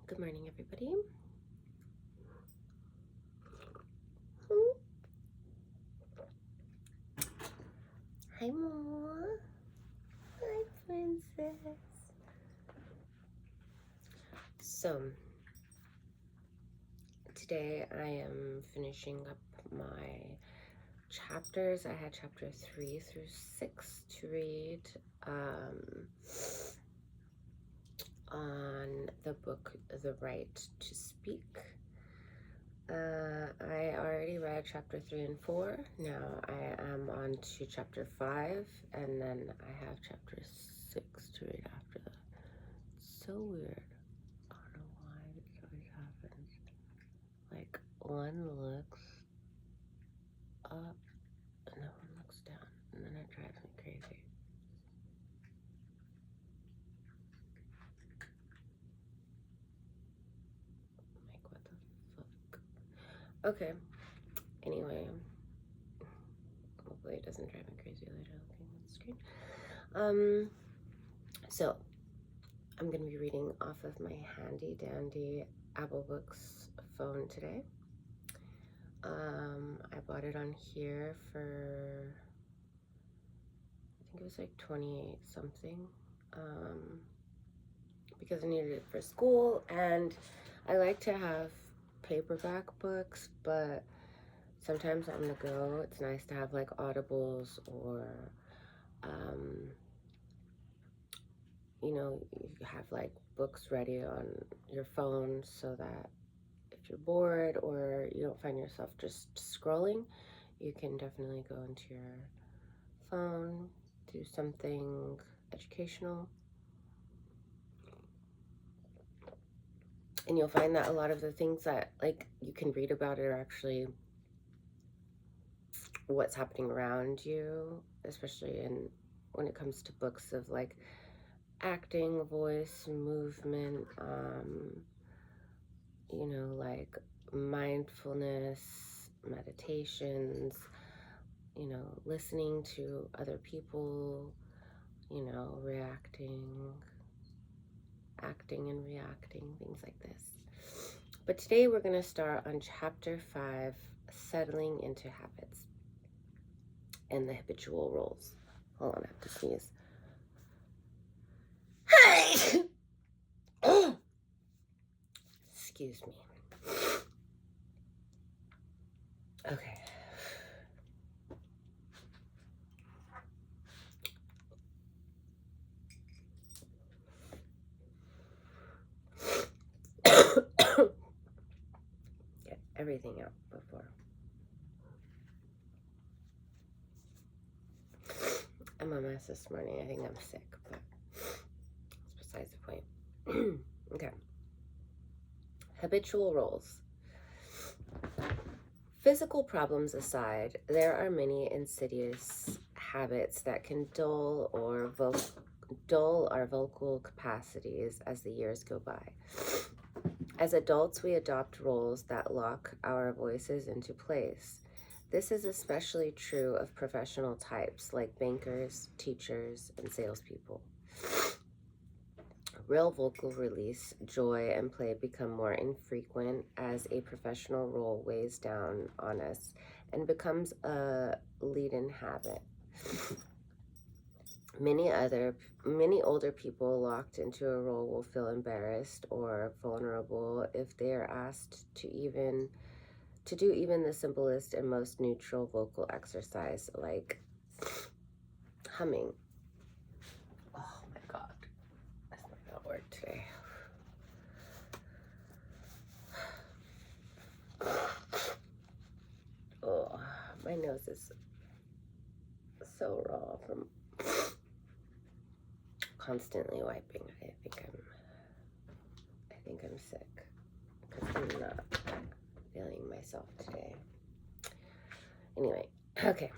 Good morning, everybody. Hi, Mama. Hi, Princess. So, today I am finishing up my chapters. I had chapter 3 through 6 to read on the book The Right to Speak. I already read chapter 3 and 4. Now I am on to chapter 5, and then I have chapter 6 to read after that. It's so weird. I don't know why this always happens. Like, one looks up and then one looks down, and then it drives me crazy. Like, what the fuck? Okay. Anyway, hopefully it doesn't drive me crazy later looking at the screen. So I'm going to be reading off of my handy dandy Apple Books phone today. I bought it on here for, I think it was like 28 something, because I needed it for school, and I like to have paperback books, but sometimes on the go it's nice to have like audibles or you have like books ready on your phone so that if you're bored or you don't find yourself just scrolling, you can definitely go into your phone, do something educational, and you'll find that a lot of the things that like you can read about it are actually what's happening around you, especially when it comes to books of like acting, voice, movement, like mindfulness, meditations, listening to other people, reacting, acting and reacting, things like this. But today we're going to start on chapter 5, settling into habits and the habitual roles. Hold on, I have to sneeze. Excuse me. Okay. Get everything out before. I'm a mess this morning. I think I'm sick, but that's besides the point. Okay. Habitual roles. Physical problems aside, there are many insidious habits that can dull our vocal capacities as the years go by. As adults, we adopt roles that lock our voices into place. This is especially true of professional types like bankers, teachers, and salespeople. Real vocal release, joy, and play become more infrequent as a professional role weighs down on us and becomes a lead-in habit. Many older people locked into a role will feel embarrassed or vulnerable if they are asked to do even the simplest and most neutral vocal exercise like humming. Oh my god, this might not work today. Oh, my nose is so raw from constantly wiping. I think I'm sick because I'm not feeling myself today. Anyway, okay.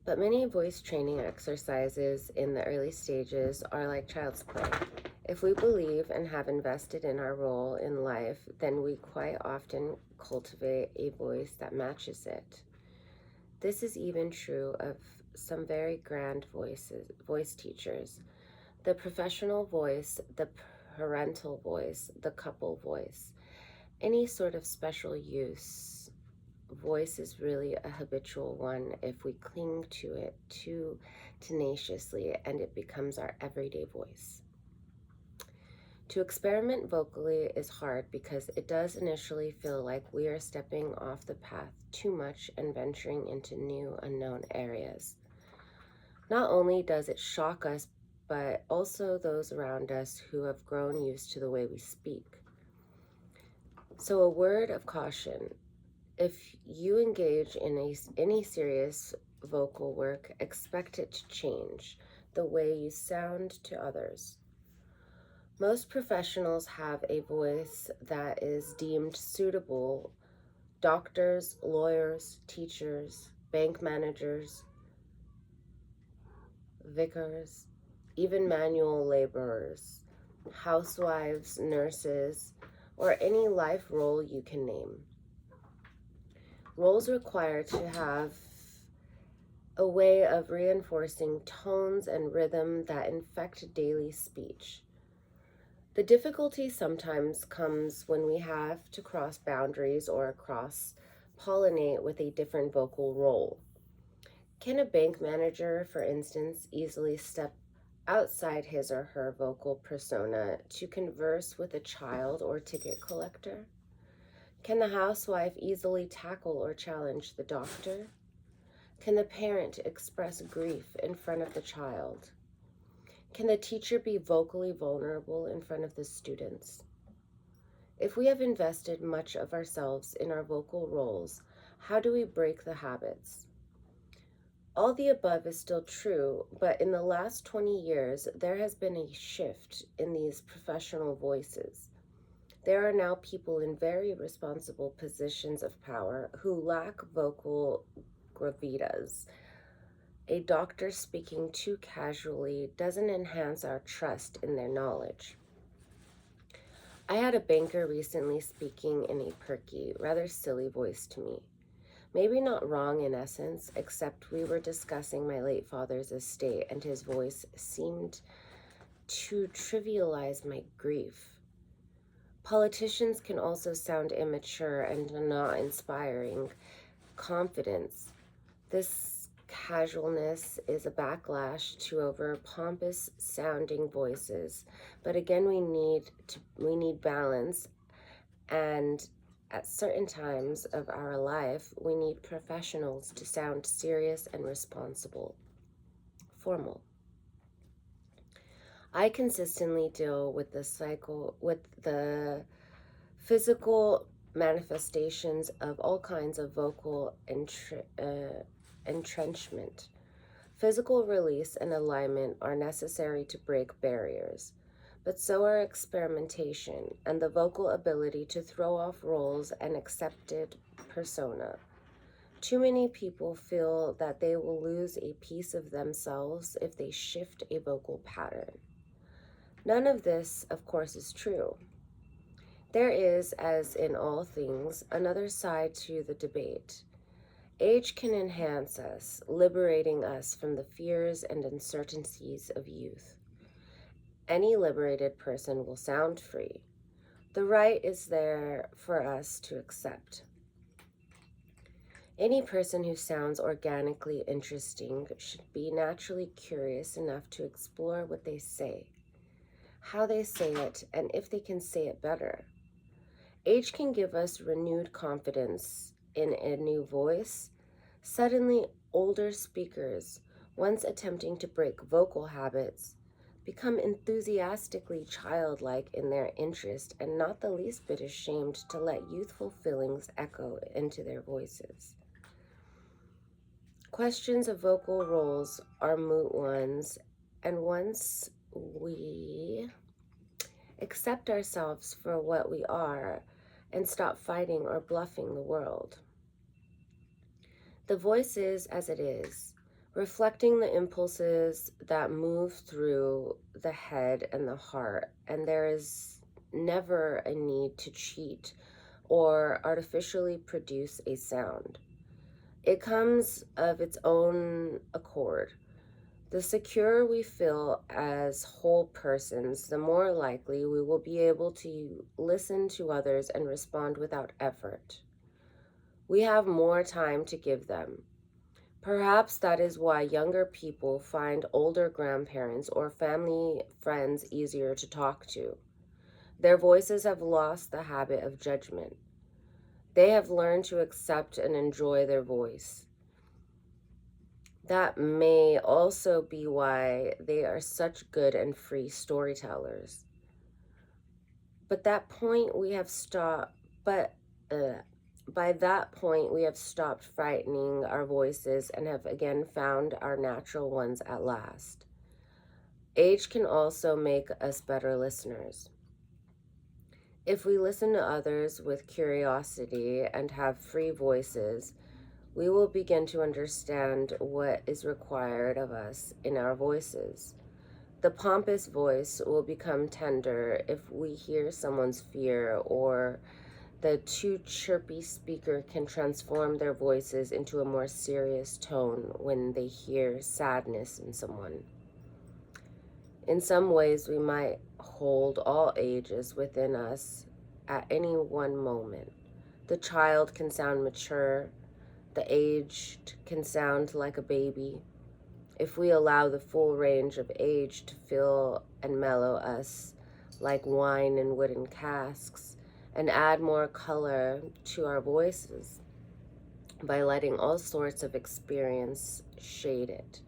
But many voice training exercises in the early stages are like child's play. If we believe and have invested in our role in life, then we quite often cultivate a voice that matches it. This is even true of some very grand voice teachers. The professional voice, the parental voice, the couple voice, any sort of special use voice is really a habitual one if we cling to it too tenaciously and it becomes our everyday voice. To experiment vocally is hard because it does initially feel like we are stepping off the path too much and venturing into new unknown areas. Not only does it shock us, but also those around us who have grown used to the way we speak. So a word of caution: if you engage in any serious vocal work, expect it to change the way you sound to others. Most professionals have a voice that is deemed suitable. Doctors, lawyers, teachers, bank managers, vicars, even manual laborers, housewives, nurses, or any life role you can name. Roles require to have a way of reinforcing tones and rhythm that infect daily speech. The difficulty sometimes comes when we have to cross boundaries or cross-pollinate with a different vocal role. Can a bank manager, for instance, easily step outside his or her vocal persona to converse with a child or ticket collector? Can the housewife easily tackle or challenge the doctor? Can the parent express grief in front of the child? Can the teacher be vocally vulnerable in front of the students? If we have invested much of ourselves in our vocal roles, how do we break the habits? All the above is still true, but in the last 20 years, there has been a shift in these professional voices. There are now people in very responsible positions of power who lack vocal gravitas. A doctor speaking too casually doesn't enhance our trust in their knowledge. I had a banker recently speaking in a perky, rather silly voice to me. Maybe not wrong in essence, except we were discussing my late father's estate and his voice seemed to trivialize my grief. Politicians can also sound immature and not inspiring confidence. This casualness is a backlash to over pompous sounding voices, but again we need balance, and at certain times of our life we need professionals to sound serious and responsible, formal. I consistently deal with the physical manifestations of all kinds of vocal entrenchment. Physical release and alignment are necessary to break barriers, but so are experimentation and the vocal ability to throw off roles and accepted persona. Too many people feel that they will lose a piece of themselves if they shift a vocal pattern. None of this, of course, is true. There is, as in all things, another side to the debate. Age can enhance us, liberating us from the fears and uncertainties of youth. Any liberated person will sound free. The right is there for us to accept. Any person who sounds organically interesting should be naturally curious enough to explore what they say, how they say it, and if they can say it better. Age can give us renewed confidence in a new voice. Suddenly, older speakers, once attempting to break vocal habits, become enthusiastically childlike in their interest and not the least bit ashamed to let youthful feelings echo into their voices. Questions of vocal roles are moot ones, and once we accept ourselves for what we are and stop fighting or bluffing the world. The voice is as it is, reflecting the impulses that move through the head and the heart, and there is never a need to cheat or artificially produce a sound. It comes of its own accord. The secure we feel as whole persons, the more likely we will be able to listen to others and respond without effort. We have more time to give them. Perhaps that is why younger people find older grandparents or family friends easier to talk to. Their voices have lost the habit of judgment. They have learned to accept and enjoy their voice. That may also be why they are such good and free storytellers. But that point we have stopped, but by that point we have stopped frightening our voices and have again found our natural ones at last. Age can also make us better listeners. If we listen to others with curiosity and have free voices, we will begin to understand what is required of us in our voices. The pompous voice will become tender if we hear someone's fear, or the too chirpy speaker can transform their voices into a more serious tone when they hear sadness in someone. In some ways, we might hold all ages within us at any one moment. The child can sound mature, the aged can sound like a baby. If we allow the full range of age to fill and mellow us like wine in wooden casks, and add more color to our voices by letting all sorts of experience shade it,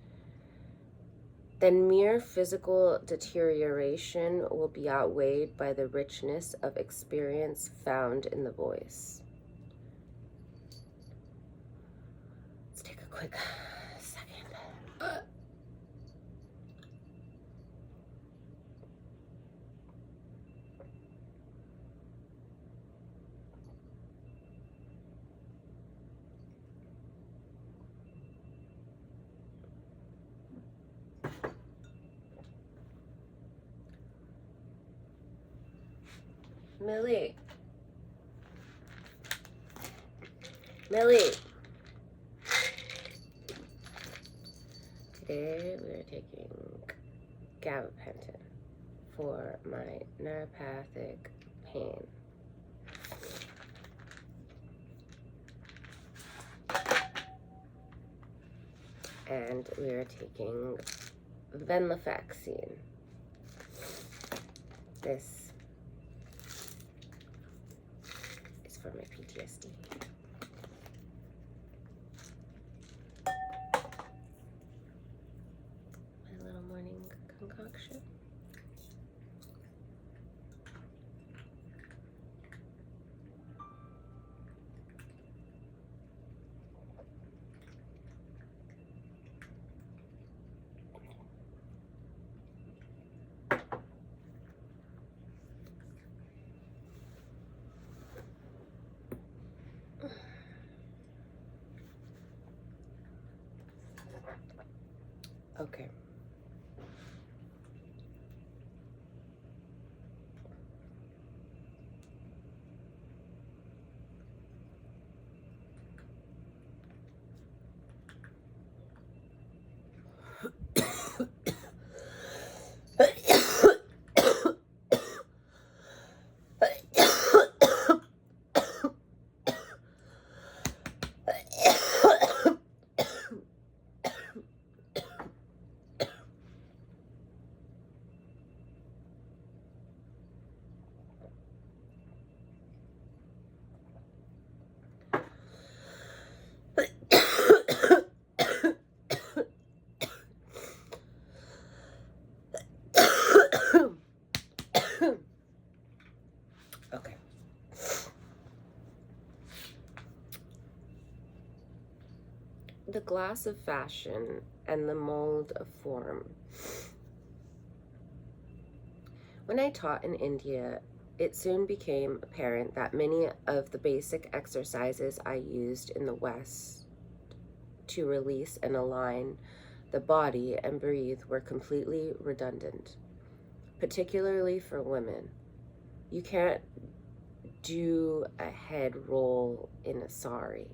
then mere physical deterioration will be outweighed by the richness of experience found in the voice. Let's take a quick second. Millie. Today we are taking gabapentin for my neuropathic pain. And we are taking venlafaxine. This is for my PTSD. My little morning concoction. Okay. Okay. The glass of fashion and the mold of form. When I taught in India, it soon became apparent that many of the basic exercises I used in the West to release and align the body and breathe were completely redundant, particularly for women. You can't do a head roll in a sari.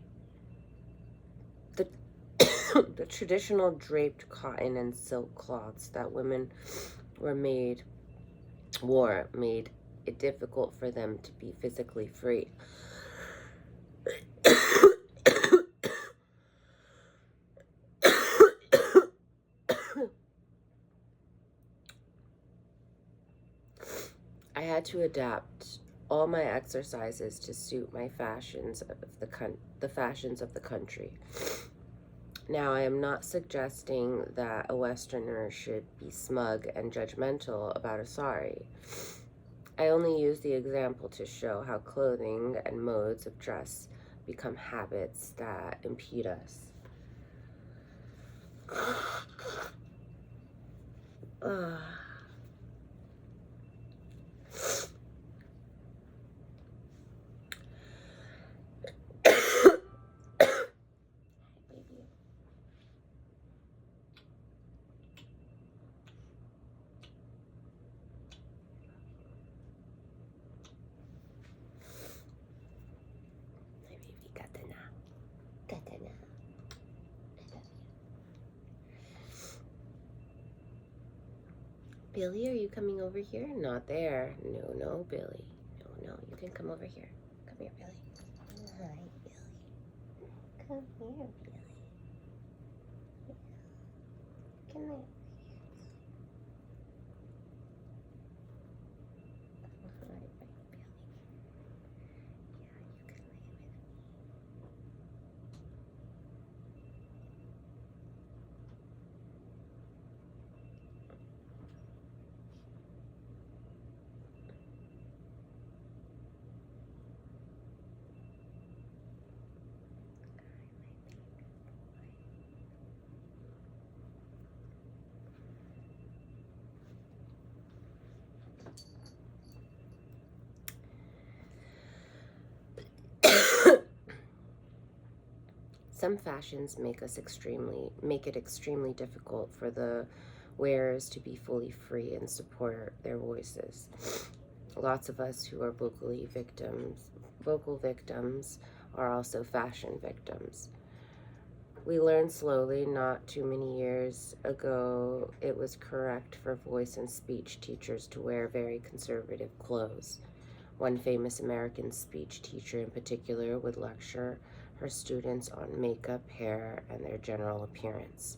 The traditional draped cotton and silk cloths that women wore made it difficult for them to be physically free. I had to adapt all my exercises to suit my fashions of the fashions of the country. Now, I am not suggesting that a Westerner should be smug and judgmental about a sari. I only use the example to show how clothing and modes of dress become habits that impede us. Billy, are you coming over here? Not there. No, Billy. No, you can come over here. Come here, Billy. Hi, Billy. Come here, Billy. Come here. Some fashions make it extremely difficult for the wearers to be fully free and support their voices. Lots of us who are vocal victims are also fashion victims. We learned slowly, not too many years ago, it was correct for voice and speech teachers to wear very conservative clothes. One famous American speech teacher in particular would lecture her students on makeup, hair, and their general appearance.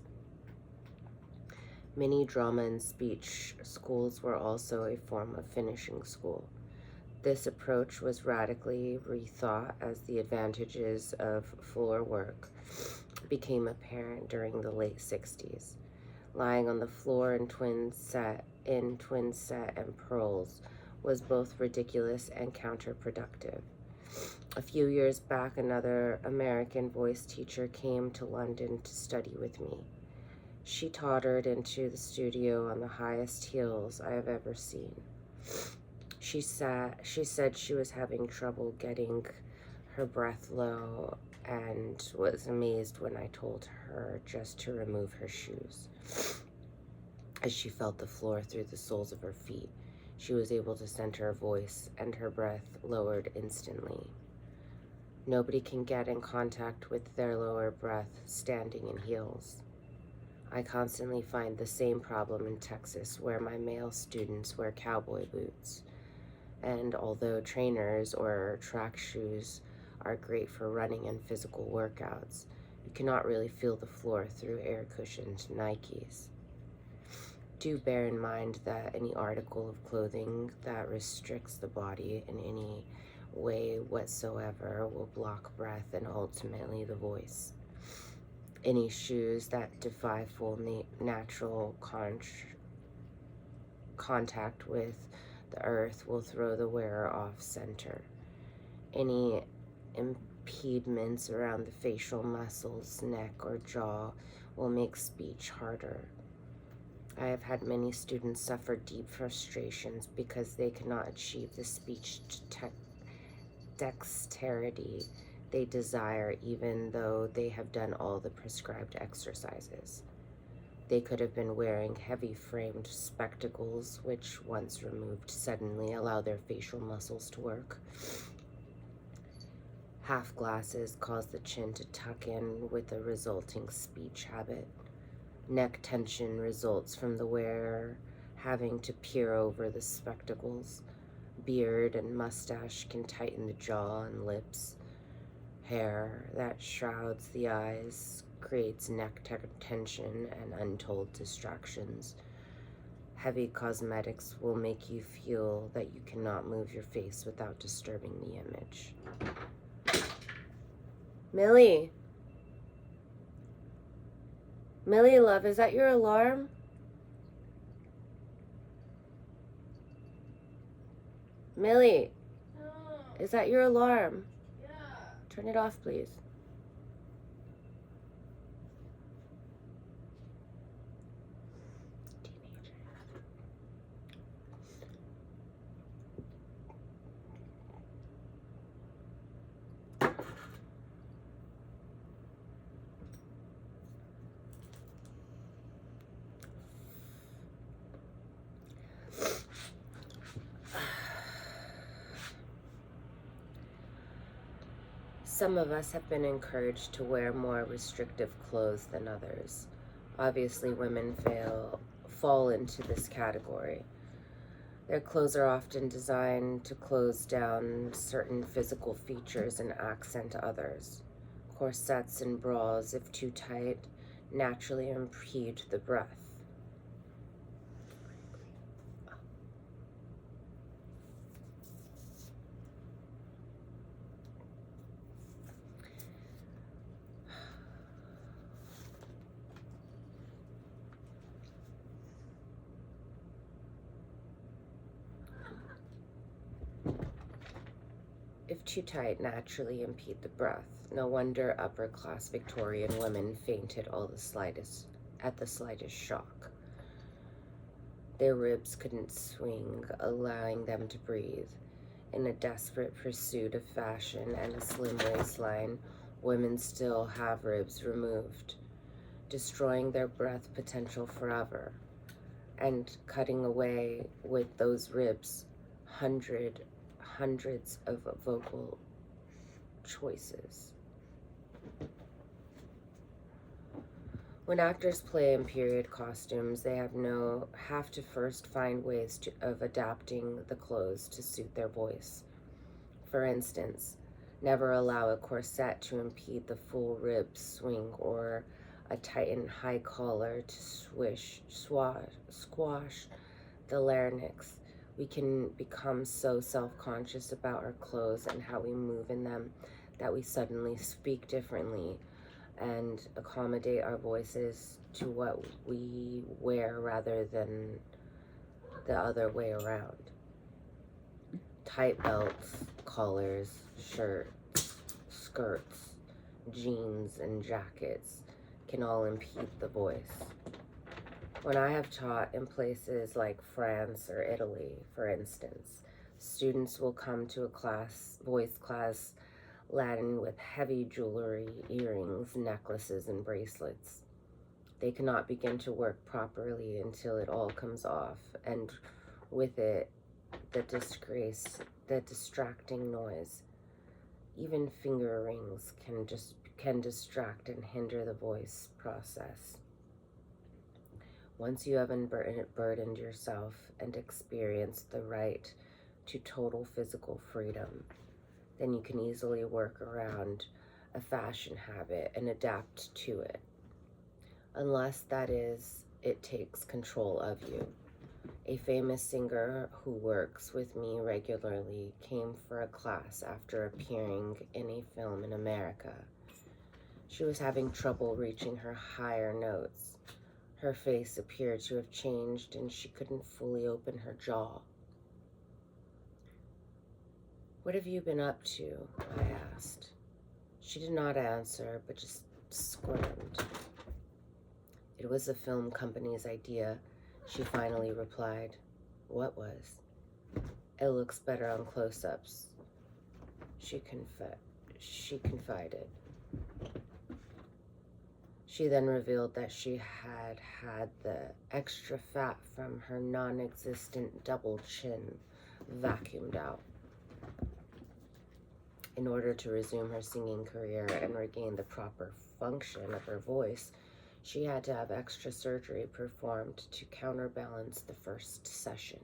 Many drama and speech schools were also a form of finishing school. This approach was radically rethought as the advantages of floor work became apparent during the late 60s. Lying on the floor in twin set and pearls was both ridiculous and counterproductive. A few years back, another American voice teacher came to London to study with me. She tottered into the studio on the highest heels I have ever seen. She said she was having trouble getting her breath low and was amazed when I told her just to remove her shoes. As she felt the floor through the soles of her feet, she was able to center her voice and her breath lowered instantly. Nobody can get in contact with their lower breath standing in heels. I constantly find the same problem in Texas, where my male students wear cowboy boots. And although trainers or track shoes are great for running and physical workouts, you cannot really feel the floor through air-cushioned Nikes. Do bear in mind that any article of clothing that restricts the body in any way whatsoever will block breath and ultimately the voice. Any shoes that defy full natural contact with the earth will throw the wearer off center. Any impediments around the facial muscles, neck, or jaw will make speech harder. I have had many students suffer deep frustrations because they cannot achieve the speech dexterity they desire, even though they have done all the prescribed exercises. They could have been wearing heavy-framed spectacles, which, once removed, suddenly allow their facial muscles to work. Half glasses cause the chin to tuck in with a resulting speech habit. Neck tension results from the wearer having to peer over the spectacles. Beard and mustache can tighten the jaw and lips. Hair that shrouds the eyes creates neck tension and untold distractions. Heavy cosmetics will make you feel that you cannot move your face without disturbing the image. Millie, love, is that your alarm? Millie, No. is that your alarm? Yeah. Turn it off, please. Some of us have been encouraged to wear more restrictive clothes than others. Obviously, women fall into this category. Their clothes are often designed to close down certain physical features and accent others. Corsets and bras, if too tight, naturally impede the breath. If too tight, naturally impede the breath. No wonder upper-class Victorian women fainted at the slightest shock. Their ribs couldn't swing, allowing them to breathe. In a desperate pursuit of fashion and a slim waistline, women still have ribs removed, destroying their breath potential forever, and cutting away with those ribs hundreds of vocal choices. When actors play in period costumes, they have to first find ways of adapting the clothes to suit their voice. For instance, never allow a corset to impede the full rib swing or a tightened high collar to squash the larynx. We can become so self-conscious about our clothes and how we move in them that we suddenly speak differently and accommodate our voices to what we wear rather than the other way around. Tight belts, collars, shirts, skirts, jeans, and jackets can all impede the voice. When I have taught in places like France or Italy, for instance, students will come to a voice class laden with heavy jewelry, earrings, necklaces, and bracelets. They cannot begin to work properly until it all comes off, and with it, the distracting noise. Even finger rings can distract and hinder the voice process. Once you have unburdened yourself and experienced the right to total physical freedom, then you can easily work around a fashion habit and adapt to it. Unless, that is, it takes control of you. A famous singer who works with me regularly came for a class after appearing in a film in America. She was having trouble reaching her higher notes. Her face appeared to have changed and she couldn't fully open her jaw. "What have you been up to?" I asked. She did not answer, but just squirmed. "It was the film company's idea," she finally replied. "What was?" "It looks better on close-ups," she confided. She then revealed that she had had the extra fat from her non-existent double chin vacuumed out. In order to resume her singing career and regain the proper function of her voice, she had to have extra surgery performed to counterbalance the first session.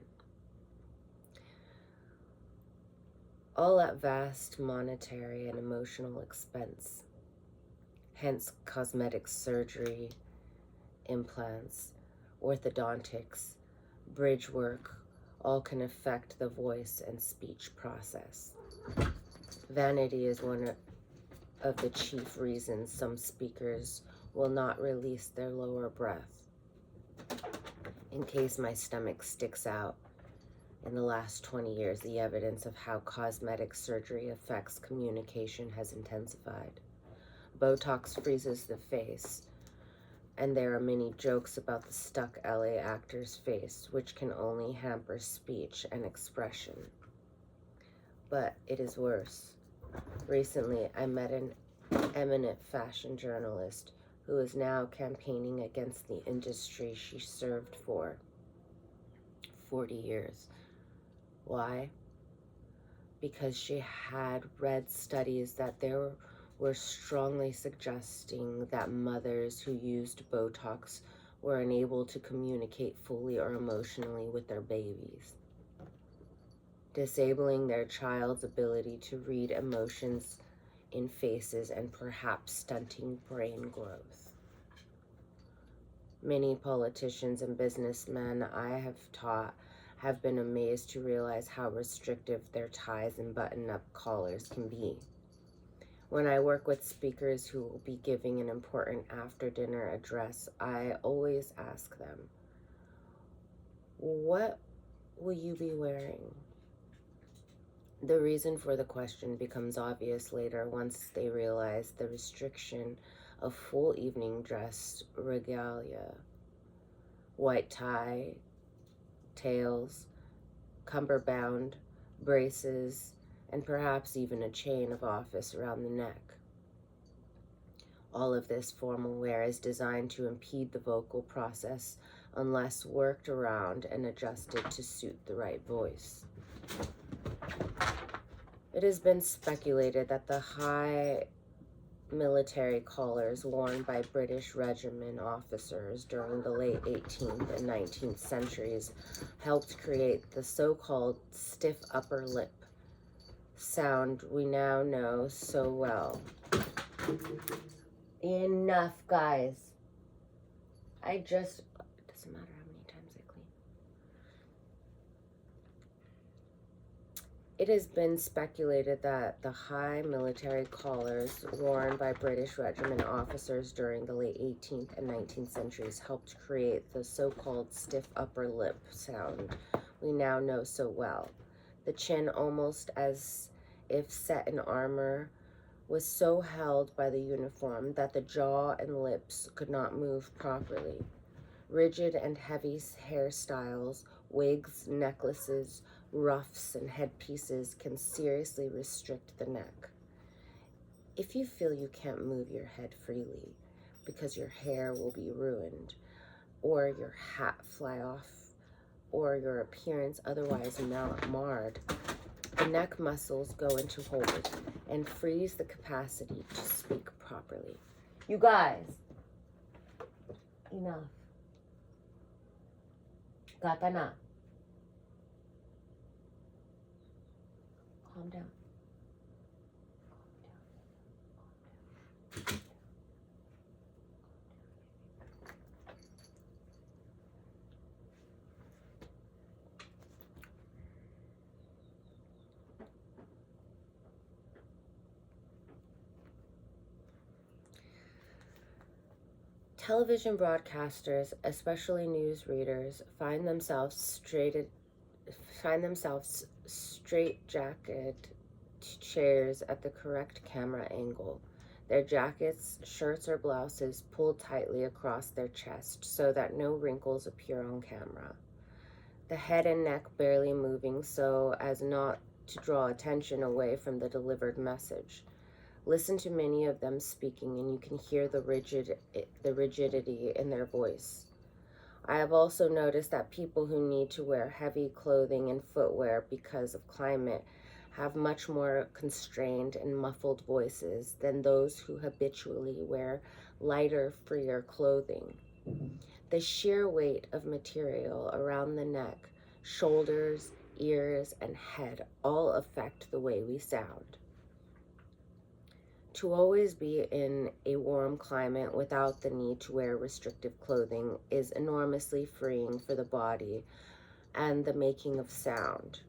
All at vast monetary and emotional expense. Hence, cosmetic surgery, implants, orthodontics, bridge work, all can affect the voice and speech process. Vanity is one of the chief reasons some speakers will not release their lower breath. In case my stomach sticks out, in the last 20 years, the evidence of how cosmetic surgery affects communication has intensified. Botox freezes the face, and there are many jokes about the stuck LA actor's face, which can only hamper speech and expression. But it is worse. Recently, I met an eminent fashion journalist who is now campaigning against the industry she served for 40 years. Why? Because she had read studies that there were strongly suggesting that mothers who used Botox were unable to communicate fully or emotionally with their babies, disabling their child's ability to read emotions in faces and perhaps stunting brain growth. Many politicians and businessmen I have taught have been amazed to realize how restrictive their ties and button-up collars can be. When I work with speakers who will be giving an important after-dinner address, I always ask them, what will you be wearing? The reason for the question becomes obvious later once they realize the restriction of full evening dress regalia, white tie, tails, cummerbund, braces, and perhaps even a chain of office around the neck. All of this formal wear is designed to impede the vocal process unless worked around and adjusted to suit the right voice. It has been speculated that the high military collars worn by British regiment officers during the late 18th and 19th centuries helped create the so-called stiff upper lip sound we now know so well. Enough, guys. It doesn't matter how many times I clean. It has been speculated that the high military collars worn by British regiment officers during the late 18th and 19th centuries helped create the so-called stiff upper lip sound we now know so well. The chin, almost as if set in armor, was so held by the uniform that the jaw and lips could not move properly. Rigid and heavy hairstyles, wigs, necklaces, ruffs, and headpieces can seriously restrict the neck. If you feel you can't move your head freely because your hair will be ruined, or your hat fly off, or your appearance otherwise marred, the neck muscles go into hold and freeze the capacity to speak properly. You guys, enough. Gata na. Calm down. Television broadcasters, especially news readers, find themselves straight-jacketed to chairs at the correct camera angle. Their jackets, shirts, or blouses pulled tightly across their chest so that no wrinkles appear on camera. The head and neck barely moving so as not to draw attention away from the delivered message. Listen to many of them speaking and you can hear the rigidity in their voice. I have also noticed that people who need to wear heavy clothing and footwear because of climate have much more constrained and muffled voices than those who habitually wear lighter, freer clothing. The sheer weight of material around the neck, shoulders, ears, and head all affect the way we sound. To always be in a warm climate without the need to wear restrictive clothing is enormously freeing for the body and the making of sound.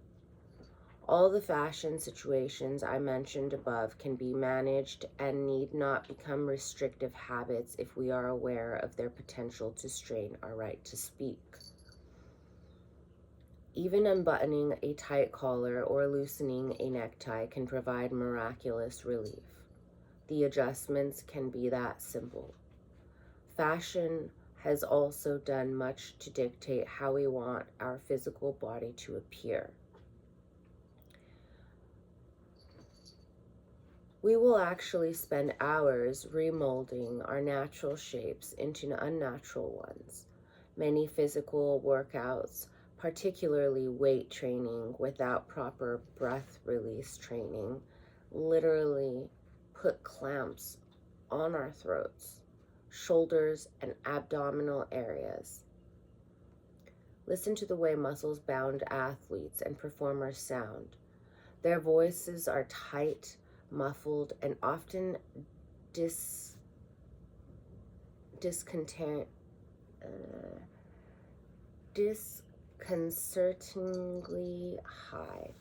All the fashion situations I mentioned above can be managed and need not become restrictive habits if we are aware of their potential to strain our right to speak. Even unbuttoning a tight collar or loosening a necktie can provide miraculous relief. The adjustments can be that simple. Fashion has also done much to dictate how we want our physical body to appear. We will actually spend hours remolding our natural shapes into unnatural ones. Many physical workouts, particularly weight training without proper breath release training, literally put clamps on our throats, shoulders, and abdominal areas. Listen to the way muscles-bound athletes and performers sound. Their voices are tight, muffled, and often disconcertingly high.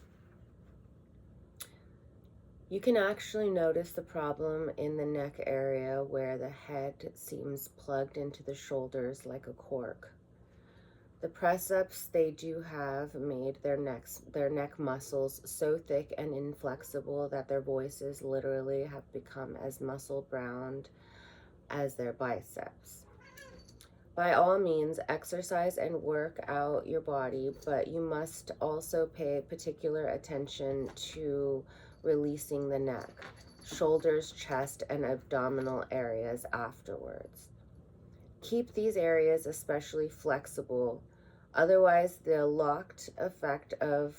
You can actually notice the problem in the neck area where the head seems plugged into the shoulders like a cork. The press-ups they do have made their neck muscles so thick and inflexible that their voices literally have become as muscle-bound as their biceps. By all means, exercise and work out your body, but you must also pay particular attention to releasing the neck, shoulders, chest, and abdominal areas afterwards. Keep these areas especially flexible, otherwise the locked effect of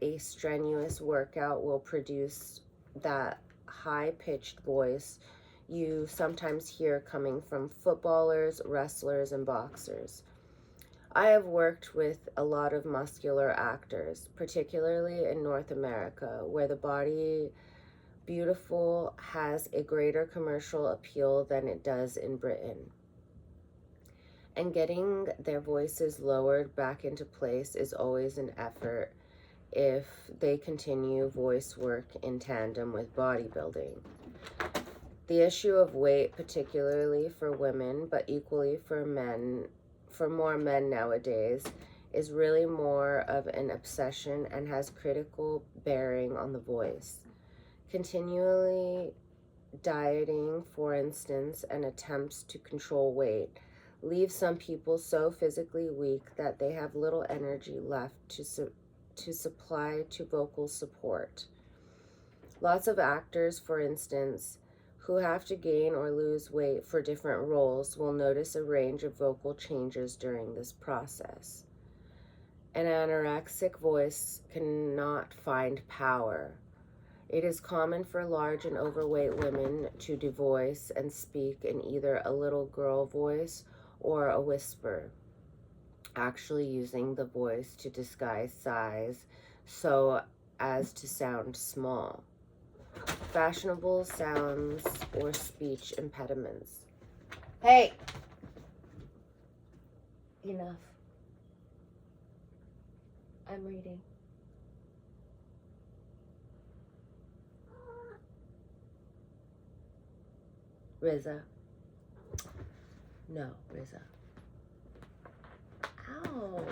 a strenuous workout will produce that high-pitched voice you sometimes hear coming from footballers, wrestlers, and boxers. I have worked with a lot of muscular actors, particularly in North America, where the body beautiful has a greater commercial appeal than it does in Britain. And getting their voices lowered back into place is always an effort if they continue voice work in tandem with bodybuilding. The issue of weight, particularly for women, but equally for men, for more men nowadays, is really more of an obsession and has critical bearing on the voice. Continually dieting, for instance, and attempts to control weight leave some people so physically weak that they have little energy left to supply to vocal support. Lots of actors, for instance, who have to gain or lose weight for different roles will notice a range of vocal changes during this process. An anorexic voice cannot find power. It is common for large and overweight women to devoice and speak in either a little girl voice or a whisper, actually using the voice to disguise size so as to sound small. Fashionable sounds or speech impediments. Hey! Enough. I'm reading. Riza. No, Riza. Ow.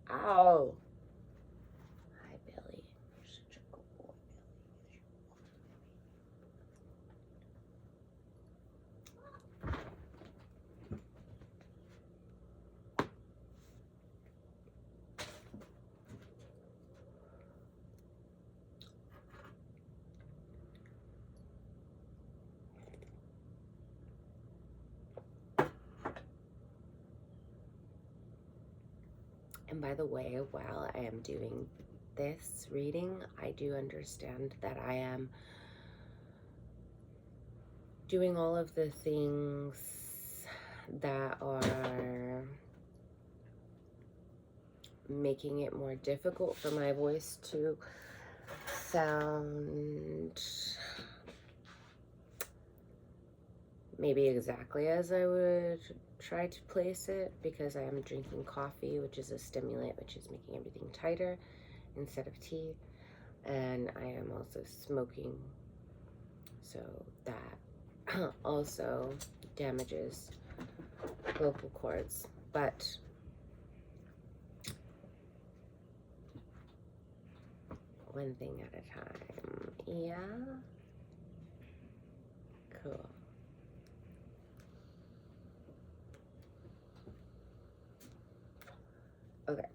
Ow. Hi, Billy. You're such a good boy, And by the way, while I am doing this reading, I do understand that I am doing all of the things that are making it more difficult for my voice to sound maybe exactly as I would try to place it, because I am drinking coffee, which is a stimulant, which is making everything tighter instead of tea, and I am also smoking, so that also damages vocal cords. But one thing at a time. Yeah, cool. Okay,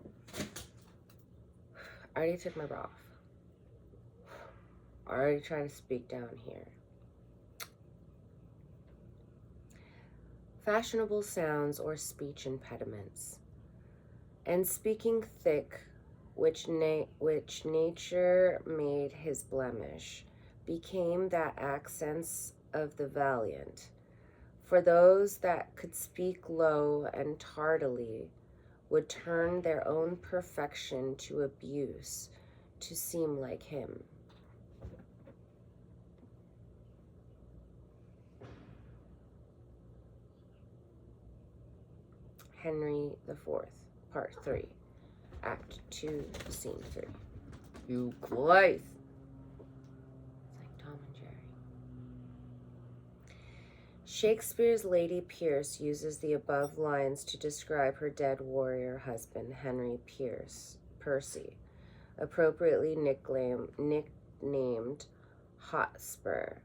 I already took my bra off. I already tried to speak down here. Fashionable sounds or speech impediments. And speaking thick, which nature made his blemish, became that accents of the valiant. For those that could speak low and tardily would turn their own perfection to abuse to seem like him. Henry IV, Part 3, Act 2, Scene 3. You guys! It's like Tom and Jerry. Shakespeare's Lady Pierce uses the above lines to describe her dead warrior husband, Henry Percy, appropriately nicknamed Hotspur.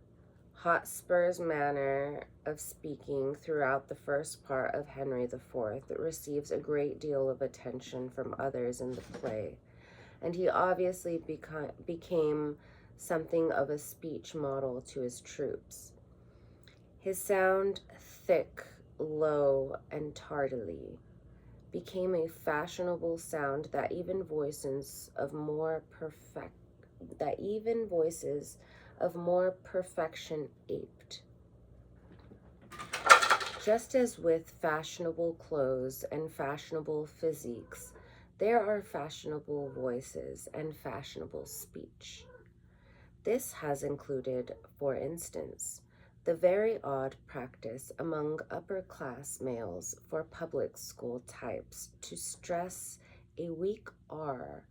Hotspur's manner of speaking throughout the first part of Henry IV receives a great deal of attention from others in the play, and he obviously became something of a speech model to his troops. His sound, thick, low, and tardily, became a fashionable sound that even voices of more perfection aped. Just as with fashionable clothes and fashionable physiques, there are fashionable voices and fashionable speech. This has included, for instance, the very odd practice among upper-class males for public school types to stress a weak R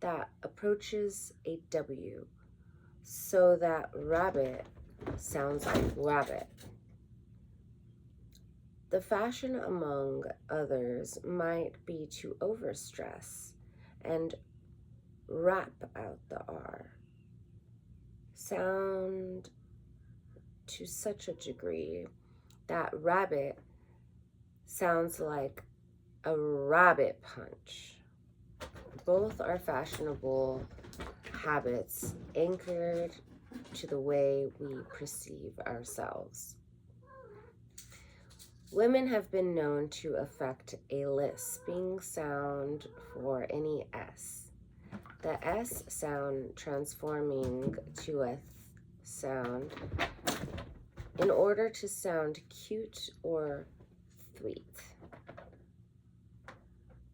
that approaches a W, so that rabbit sounds like rabbit. The fashion among others might be to overstress and rap out the R, sound to such a degree that rabbit sounds like a rabbit punch. Both are fashionable habits anchored to the way we perceive ourselves. Women have been known to affect a lisping sound for any S. The S sound transforming to a th sound in order to sound cute or sweet.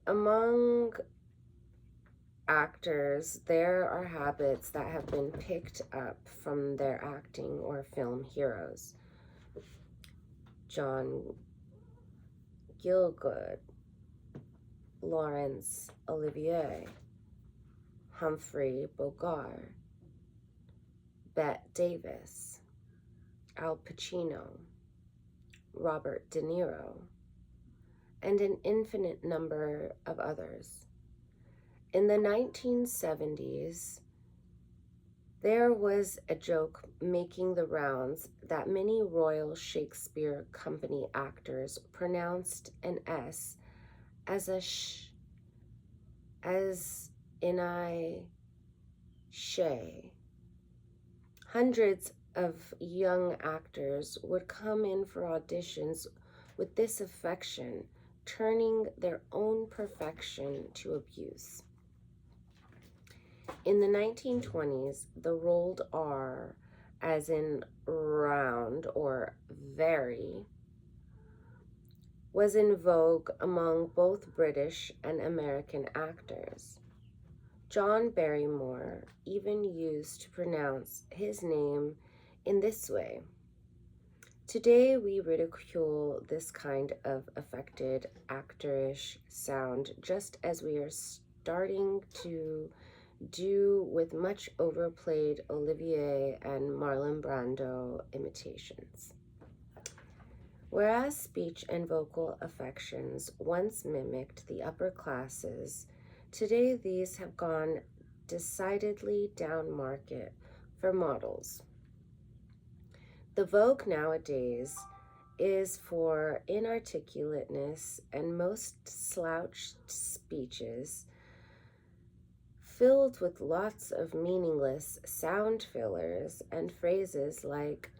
Among actors, there are habits that have been picked up from their acting or film heroes. John Gielgud, Laurence Olivier, Humphrey Bogart, Bette Davis, Al Pacino, Robert De Niro, and an infinite number of others. In the 1970s, there was a joke making the rounds that many Royal Shakespeare Company actors pronounced an S as a sh, as in I shay. Hundreds of young actors would come in for auditions with this affection, turning their own perfection to abuse. In the 1920s, the rolled R, as in round or very, was in vogue among both British and American actors. John Barrymore even used to pronounce his name in this way. Today, we ridicule this kind of affected actorish sound, just as we are starting to do with much overplayed Olivier and Marlon Brando imitations. Whereas speech and vocal affections once mimicked the upper classes, today these have gone decidedly down market for models. The vogue nowadays is for inarticulateness and most slouched speeches filled with lots of meaningless sound fillers and phrases like,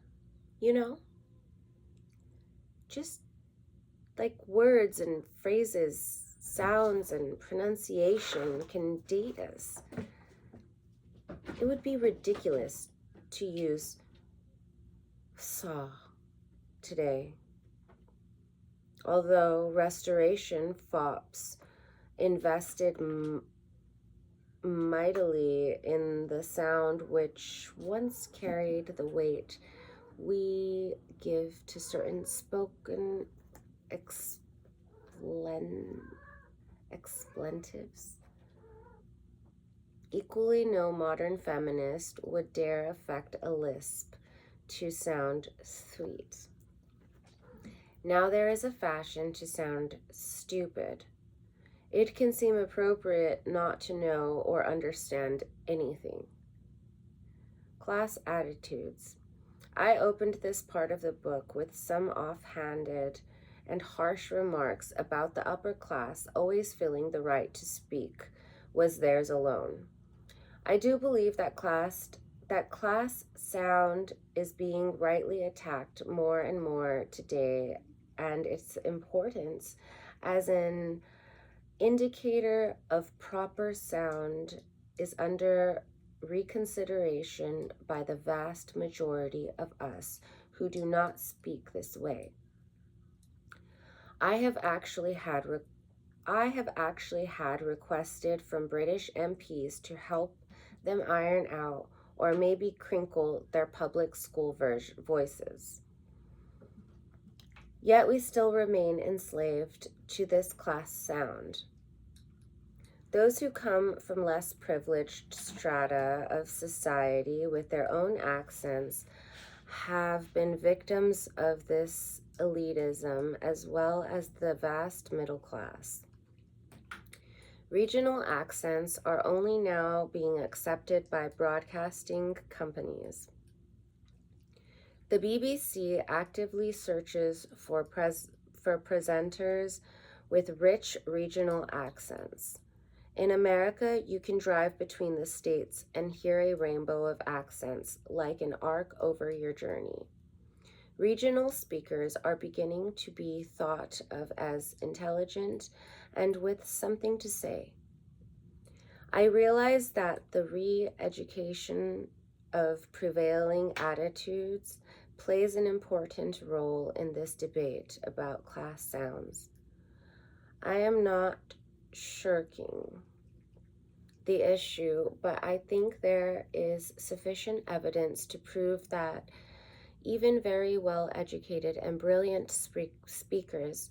just like words and phrases, sounds and pronunciation can date us. It would be ridiculous to use saw today. Although restoration fops invested mightily in the sound which once carried the weight we give to certain spoken expletives. Equally, no modern feminist would dare affect a lisp to sound sweet. Now there is a fashion to sound stupid. It can seem appropriate not to know or understand anything. Class attitudes. I opened this part of the book with some offhanded and harsh remarks about the upper class always feeling the right to speak was theirs alone. I do believe that class sound is being rightly attacked more and more today, and its importance as an indicator of proper sound is under reconsideration by the vast majority of us who do not speak this way. I have actually had requested from British MPs to help them iron out or maybe crinkle their public school voices. Yet we still remain enslaved to this class sound. Those who come from less privileged strata of society with their own accents have been victims of this elitism as well as the vast middle class. Regional accents are only now being accepted by broadcasting companies. The BBC actively searches for presenters with rich regional accents. In America, you can drive between the states and hear a rainbow of accents like an arc over your journey. Regional speakers are beginning to be thought of as intelligent and with something to say. I realize that the re-education of prevailing attitudes plays an important role in this debate about class sounds. I am not shirking the issue, but I think there is sufficient evidence to prove that even very well-educated and brilliant speakers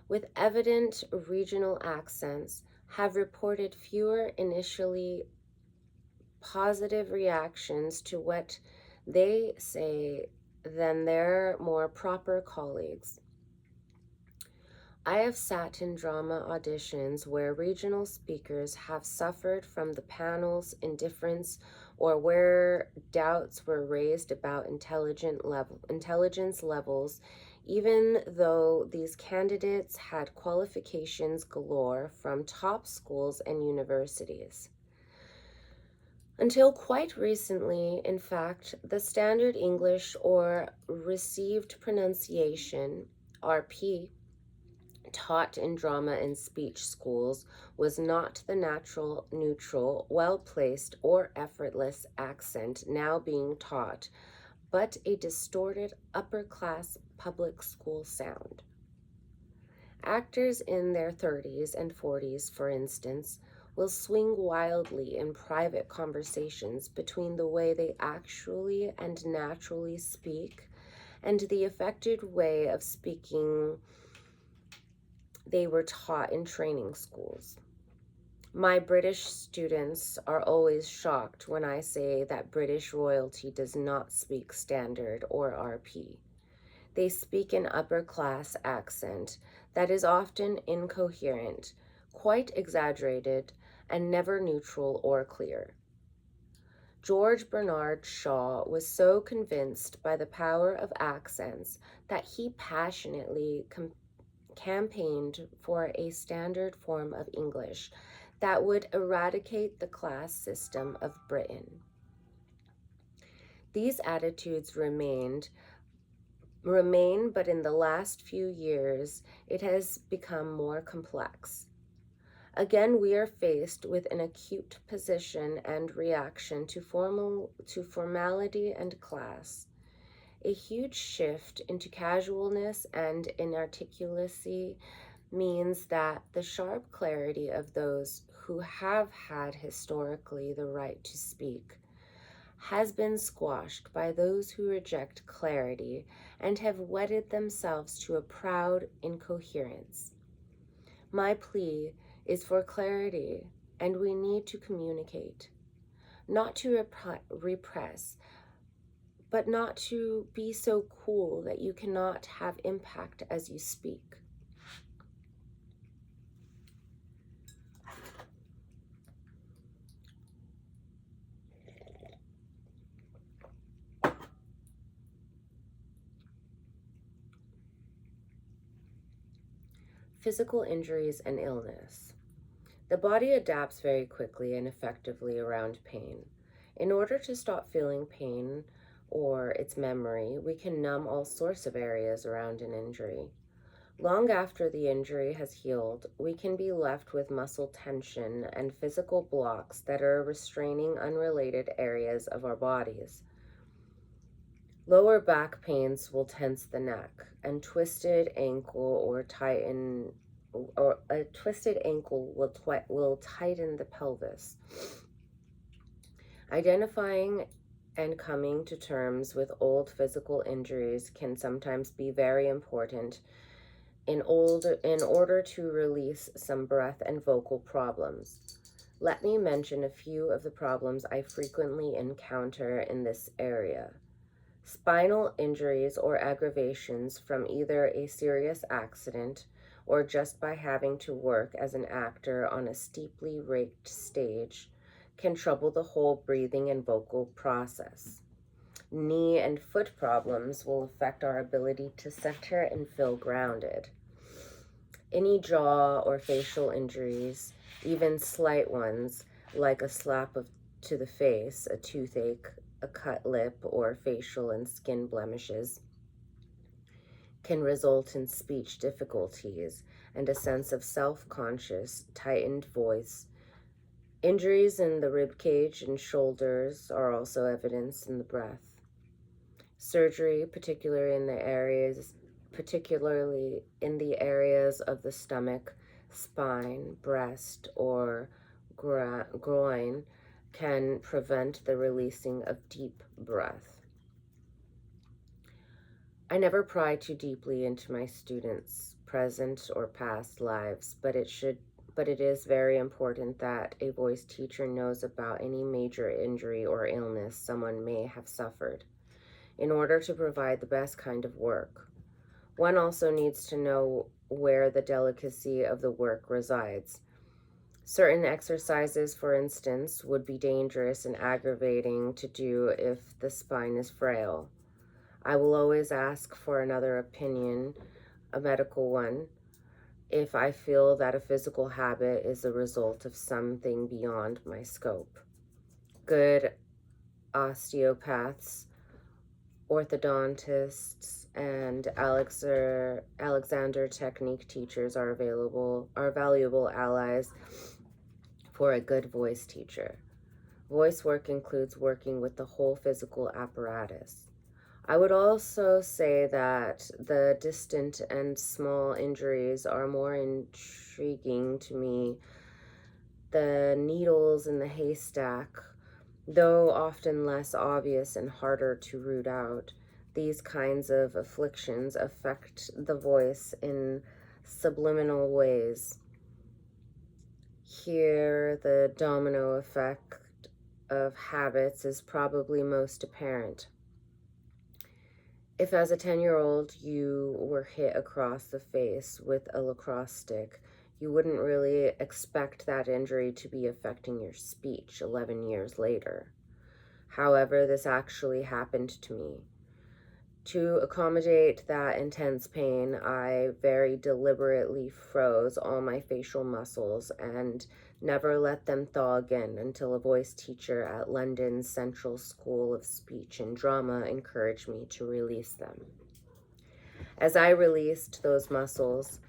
with evident regional accents have reported fewer initially positive reactions to what they say than their more proper colleagues. I have sat in drama auditions where regional speakers have suffered from the panel's indifference or where doubts were raised about intelligence levels, even though these candidates had qualifications galore from top schools and universities. Until quite recently, in fact, the Standard English or Received Pronunciation, RP, taught in drama and speech schools was not the natural, neutral, well-placed, or effortless accent now being taught, but a distorted upper-class public school sound. Actors in their 30s and 40s, for instance, will swing wildly in private conversations between the way they actually and naturally speak and the affected way of speaking they were taught in training schools. My British students are always shocked when I say that British royalty does not speak standard or RP. They speak an upper-class accent that is often incoherent, quite exaggerated, and never neutral or clear. George Bernard Shaw was so convinced by the power of accents that he passionately campaigned for a standard form of English that would eradicate the class system of Britain. These attitudes remain, but in the last few years, it has become more complex. Again, we are faced with an acute position and reaction to formality and class. A huge shift into casualness and inarticulacy means that the sharp clarity of those who have had historically the right to speak has been squashed by those who reject clarity and have wedded themselves to a proud incoherence. My plea is for clarity, and we need to communicate, not to repress, but not to be so cool that you cannot have impact as you speak. Physical injuries and illness. The body adapts very quickly and effectively around pain. In order to stop feeling pain or its memory, we can numb all sorts of areas around an injury. Long after the injury has healed, we can be left with muscle tension and physical blocks that are restraining unrelated areas of our bodies. Lower back pains will tense the neck, and a twisted ankle will tighten the pelvis. Identifying and coming to terms with old physical injuries can sometimes be very important in order to release some breath and vocal problems. Let me mention a few of the problems I frequently encounter in this area. Spinal injuries or aggravations from either a serious accident or just by having to work as an actor on a steeply raked stage can trouble the whole breathing and vocal process. Knee and foot problems will affect our ability to center and feel grounded. Any jaw or facial injuries, even slight ones like a slap to the face, a toothache, a cut lip, or facial and skin blemishes, can result in speech difficulties and a sense of self-conscious, tightened voice. Injuries in the rib cage and shoulders are also evidenced in the breath. Surgery, particularly in the areas of the stomach, spine, breast, or groin, can prevent the releasing of deep breath. I never pry too deeply into my students' present or past lives, but it is very important that a voice teacher knows about any major injury or illness someone may have suffered in order to provide the best kind of work. One also needs to know where the delicacy of the work resides. Certain exercises, for instance, would be dangerous and aggravating to do if the spine is frail. I will always ask for another opinion, a medical one, if I feel that a physical habit is a result of something beyond my scope. Good osteopaths orthodontists and Alexander technique teachers are valuable allies for a good voice teacher. Voice work includes working with the whole physical apparatus. I would also say that the distant and small injuries are more intriguing to me. The needles in the haystack, though often less obvious and harder to root out, these kinds of afflictions affect the voice in subliminal ways. Here, the domino effect of habits is probably most apparent. If as a 10-year-old you were hit across the face with a lacrosse stick, you wouldn't really expect that injury to be affecting your speech 11 years later. However, this actually happened to me. To accommodate that intense pain, I very deliberately froze all my facial muscles and never let them thaw again until a voice teacher at London's Central School of Speech and Drama encouraged me to release them. As I released those muscles,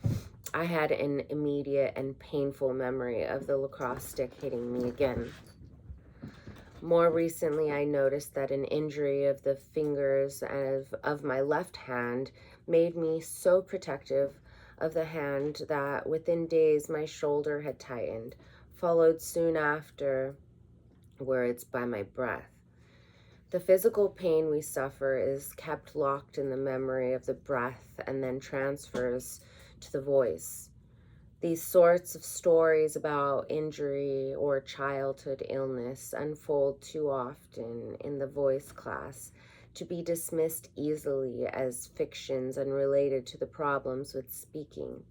I had an immediate and painful memory of the lacrosse stick hitting me again. More recently, I noticed that an injury of the fingers of my left hand made me so protective of the hand that within days my shoulder had tightened, followed soon afterwards by my breath. The physical pain we suffer is kept locked in the memory of the breath and then transfers to the voice. These sorts of stories about injury or childhood illness unfold too often in the voice class to be dismissed easily as fictions unrelated to the problems with speaking.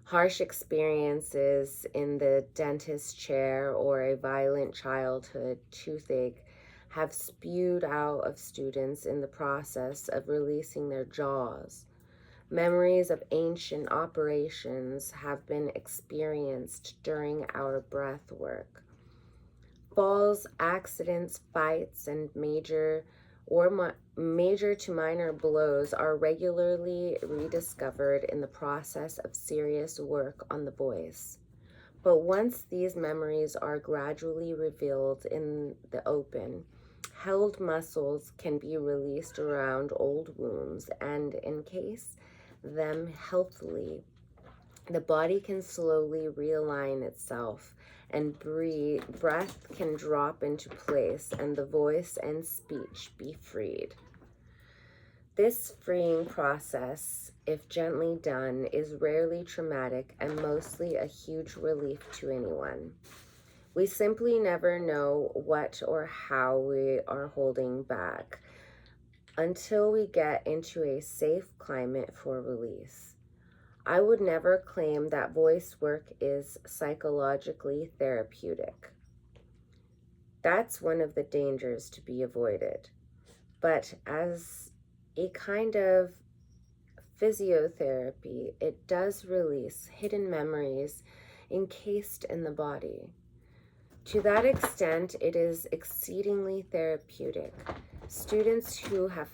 Harsh experiences in the dentist chair or a violent childhood toothache have spewed out of students in the process of releasing their jaws. Memories of ancient operations have been experienced during our breath work. Falls, accidents, fights, and major to minor blows are regularly rediscovered in the process of serious work on the voice. But once these memories are gradually revealed in the open, held muscles can be released around old wounds and encase them healthily. The body can slowly realign itself and breath can drop into place and the voice and speech be freed. This freeing process, if gently done, is rarely traumatic and mostly a huge relief to anyone. We simply never know what or how we are holding back until we get into a safe climate for release. I would never claim that voice work is psychologically therapeutic. That's one of the dangers to be avoided. But as a kind of physiotherapy, it does release hidden memories encased in the body. To that extent, it is exceedingly therapeutic. Students who have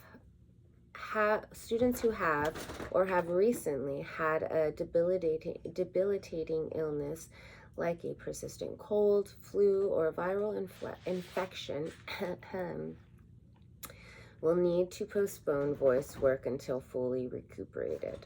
or have recently had a debilitating illness like a persistent cold, flu, or viral infection will need to postpone voice work until fully recuperated.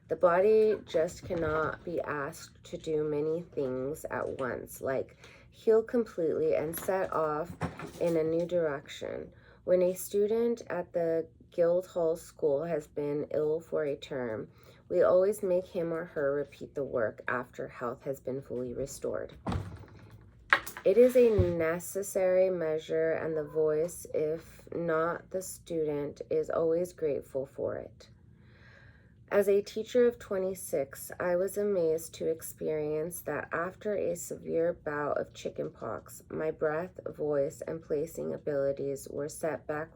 The body just cannot be asked to do many things at once, like heal completely and set off in a new direction. When a student at the Guildhall School has been ill for a term, we always make him or her repeat the work after health has been fully restored. It is a necessary measure, and the voice, if not the student, is always grateful for it. As a teacher of 26, I was amazed to experience that after a severe bout of chickenpox, my breath, voice, and placing abilities were set back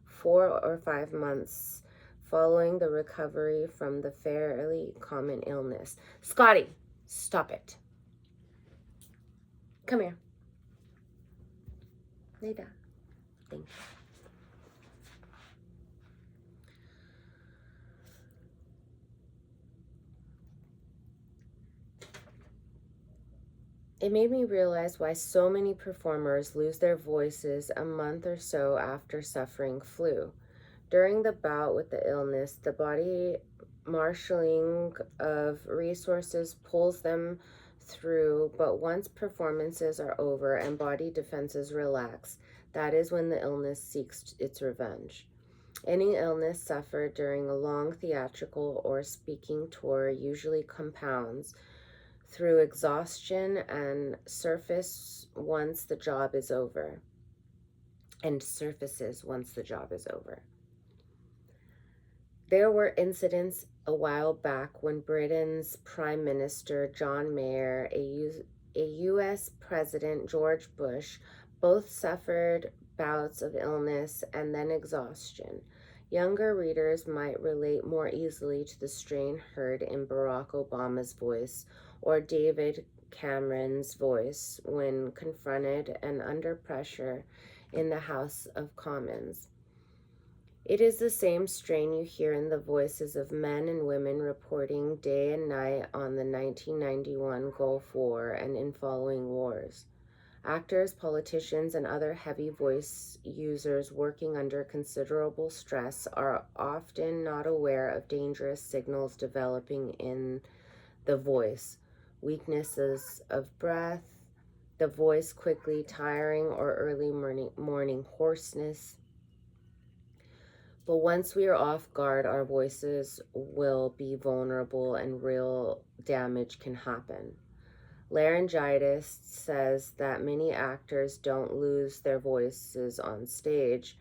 4 or 5 months following the recovery from the fairly common illness. Scotty, stop it. Come here. Lay down. Thank you. It made me realize why so many performers lose their voices a month or so after suffering flu. During the bout with the illness, the body marshaling of resources pulls them through, but once performances are over and body defenses relax, that is when the illness seeks its revenge. Any illness suffered during a long theatrical or speaking tour usually compounds through exhaustion and surfaces once the job is over. There were incidents a while back when Britain's Prime Minister John Major, a U.S. President George Bush, both suffered bouts of illness and then exhaustion. Younger readers might relate more easily to the strain heard in Barack Obama's voice or David Cameron's voice when confronted and under pressure in the House of Commons. It is the same strain you hear in the voices of men and women reporting day and night on the 1991 Gulf War and in following wars. Actors, politicians, and other heavy voice users working under considerable stress are often not aware of dangerous signals developing in the voice, weaknesses of breath, the voice quickly tiring or early morning hoarseness. But once we are off guard, our voices will be vulnerable and real damage can happen. Laryngitis says that many actors don't lose their voices on stage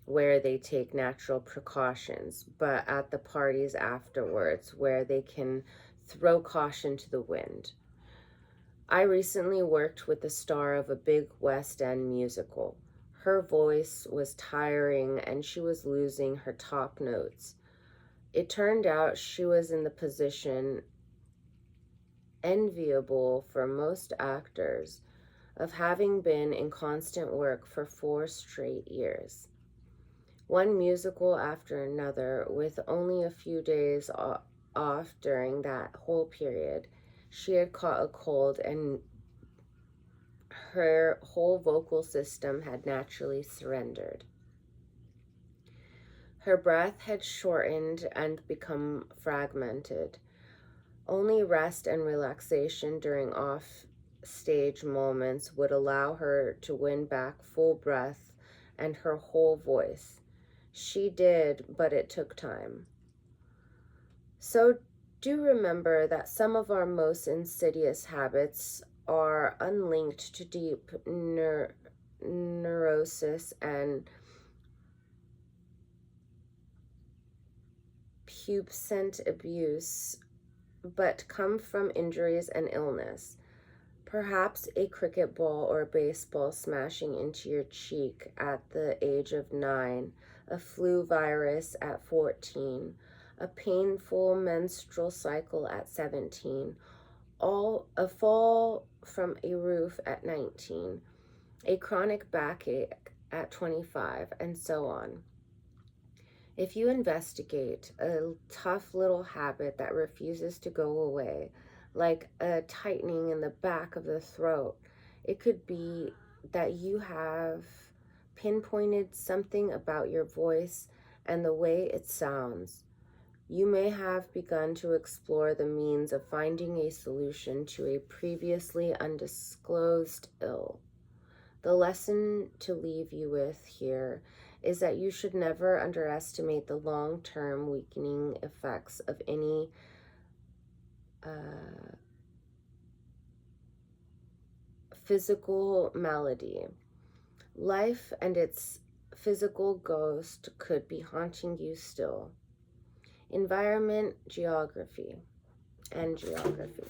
where they take natural precautions, but at the parties afterwards where they can throw caution to the wind. I recently worked with the star of a big West End musical. Her voice was tiring and she was losing her top notes. It turned out she was in the position enviable for most actors of having been in constant work for 4 straight years. One musical after another, with only a few days off during that whole period. She had caught a cold and her whole vocal system had naturally surrendered. Her breath had shortened and become fragmented. Only rest and relaxation during off-stage moments would allow her to win back full breath and her whole voice. She did, but it took time. So do remember that some of our most insidious habits are unlinked to deep neurosis and pubescent abuse, but come from injuries and illness. Perhaps a cricket ball or a baseball smashing into your cheek at the age of 9, a flu virus at 14, a painful menstrual cycle at 17, a fall from a roof at 19, a chronic backache at 25, and so on. If you investigate a tough little habit that refuses to go away, like a tightening in the back of the throat, it could be that you have pinpointed something about your voice and the way it sounds. You may have begun to explore the means of finding a solution to a previously undisclosed ill. The lesson to leave you with here is that you should never underestimate the long-term weakening effects of any physical malady. Life and its physical ghost could be haunting you still. Environment, geography, and geography.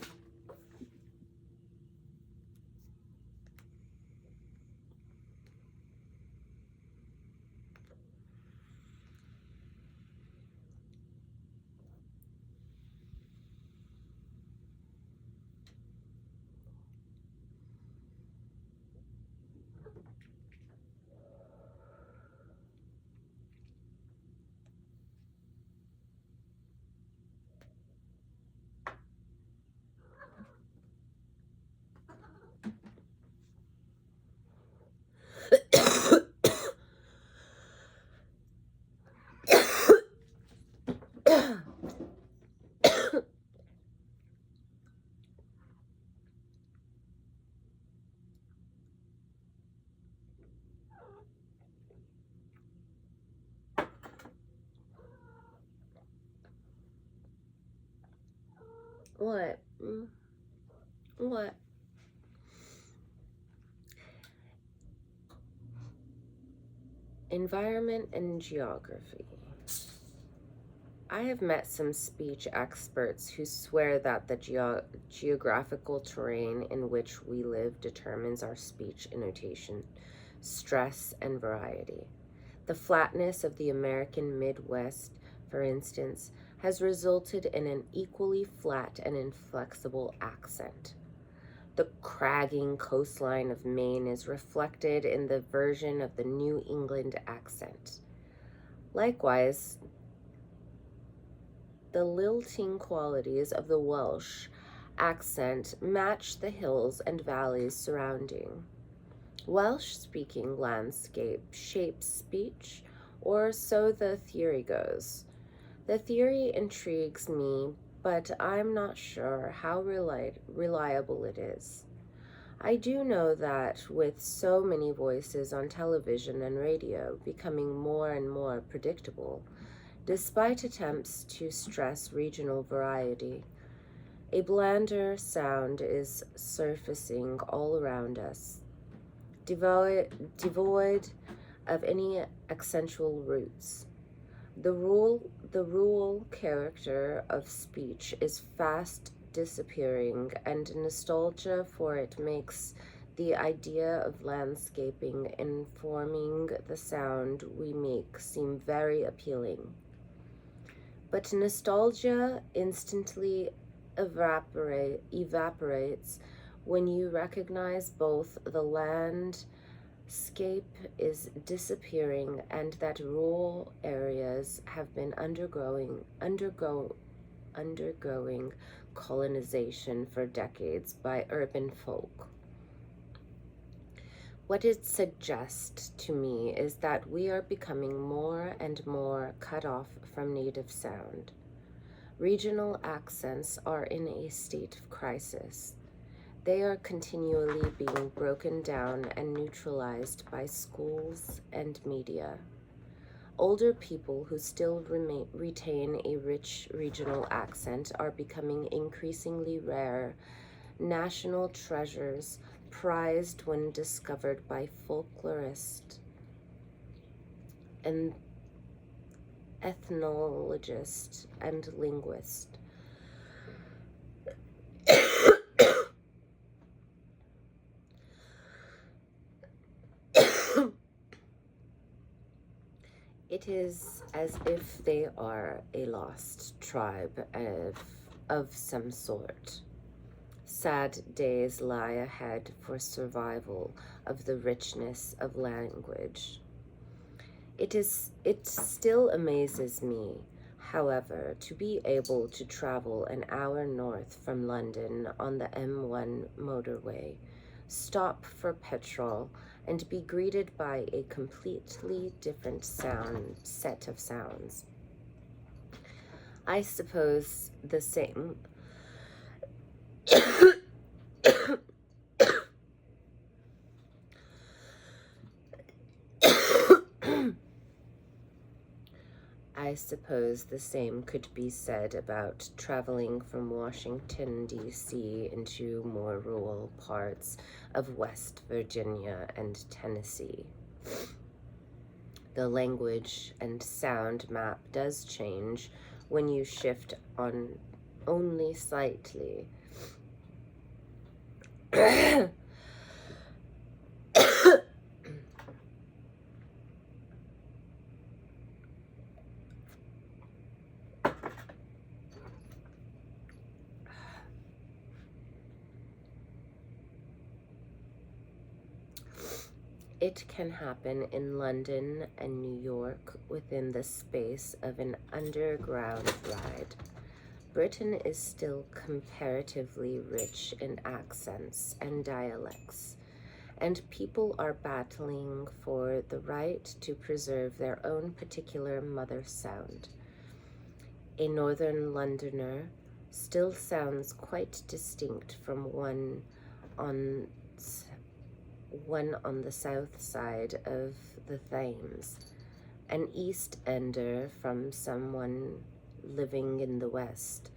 What? What? Environment and geography. I have met some speech experts who swear that the geographical terrain in which we live determines our speech annotation, stress, and variety. The flatness of the American Midwest, for instance, has resulted in an equally flat and inflexible accent. The cragging coastline of Maine is reflected in the version of the New England accent. Likewise, the lilting qualities of the Welsh accent match the hills and valleys surrounding. Welsh-speaking landscape shapes speech, or so the theory goes. The theory intrigues me, but I'm not sure how reliable it is. I do know that with so many voices on television and radio becoming more and more predictable, despite attempts to stress regional variety, a blander sound is surfacing all around us, devoid of any accentual roots. The rural character of speech is fast disappearing, and nostalgia for it makes the idea of landscaping informing the sound we make seem very appealing. But nostalgia instantly evaporates when you recognize both the landscape is disappearing and that rural areas have been undergoing colonization for decades by urban folk. What it suggests to me is that we are becoming more and more cut off from native sound. Regional accents are in a state of crisis. They are continually being broken down and neutralized by schools and media. Older people who still retain a rich regional accent are becoming increasingly rare, national treasures prized when discovered by folklorists and ethnologists and linguists. It is as if they are a lost tribe of some sort. Sad days lie ahead for survival of the richness of language. It still amazes me, however, to be able to travel an hour north from London on the M1 motorway, stop for petrol, and be greeted by a completely different set of sounds. I suppose the same I suppose the same could be said about traveling from Washington, D.C. into more rural parts of West Virginia and Tennessee. The language and sound map does change when you shift on only slightly. It can happen in London and New York within the space of an underground ride. Britain is still comparatively rich in accents and dialects, and people are battling for the right to preserve their own particular mother sound. A northern Londoner still sounds quite distinct from one on the south side of the Thames, an East Ender from someone living in the West.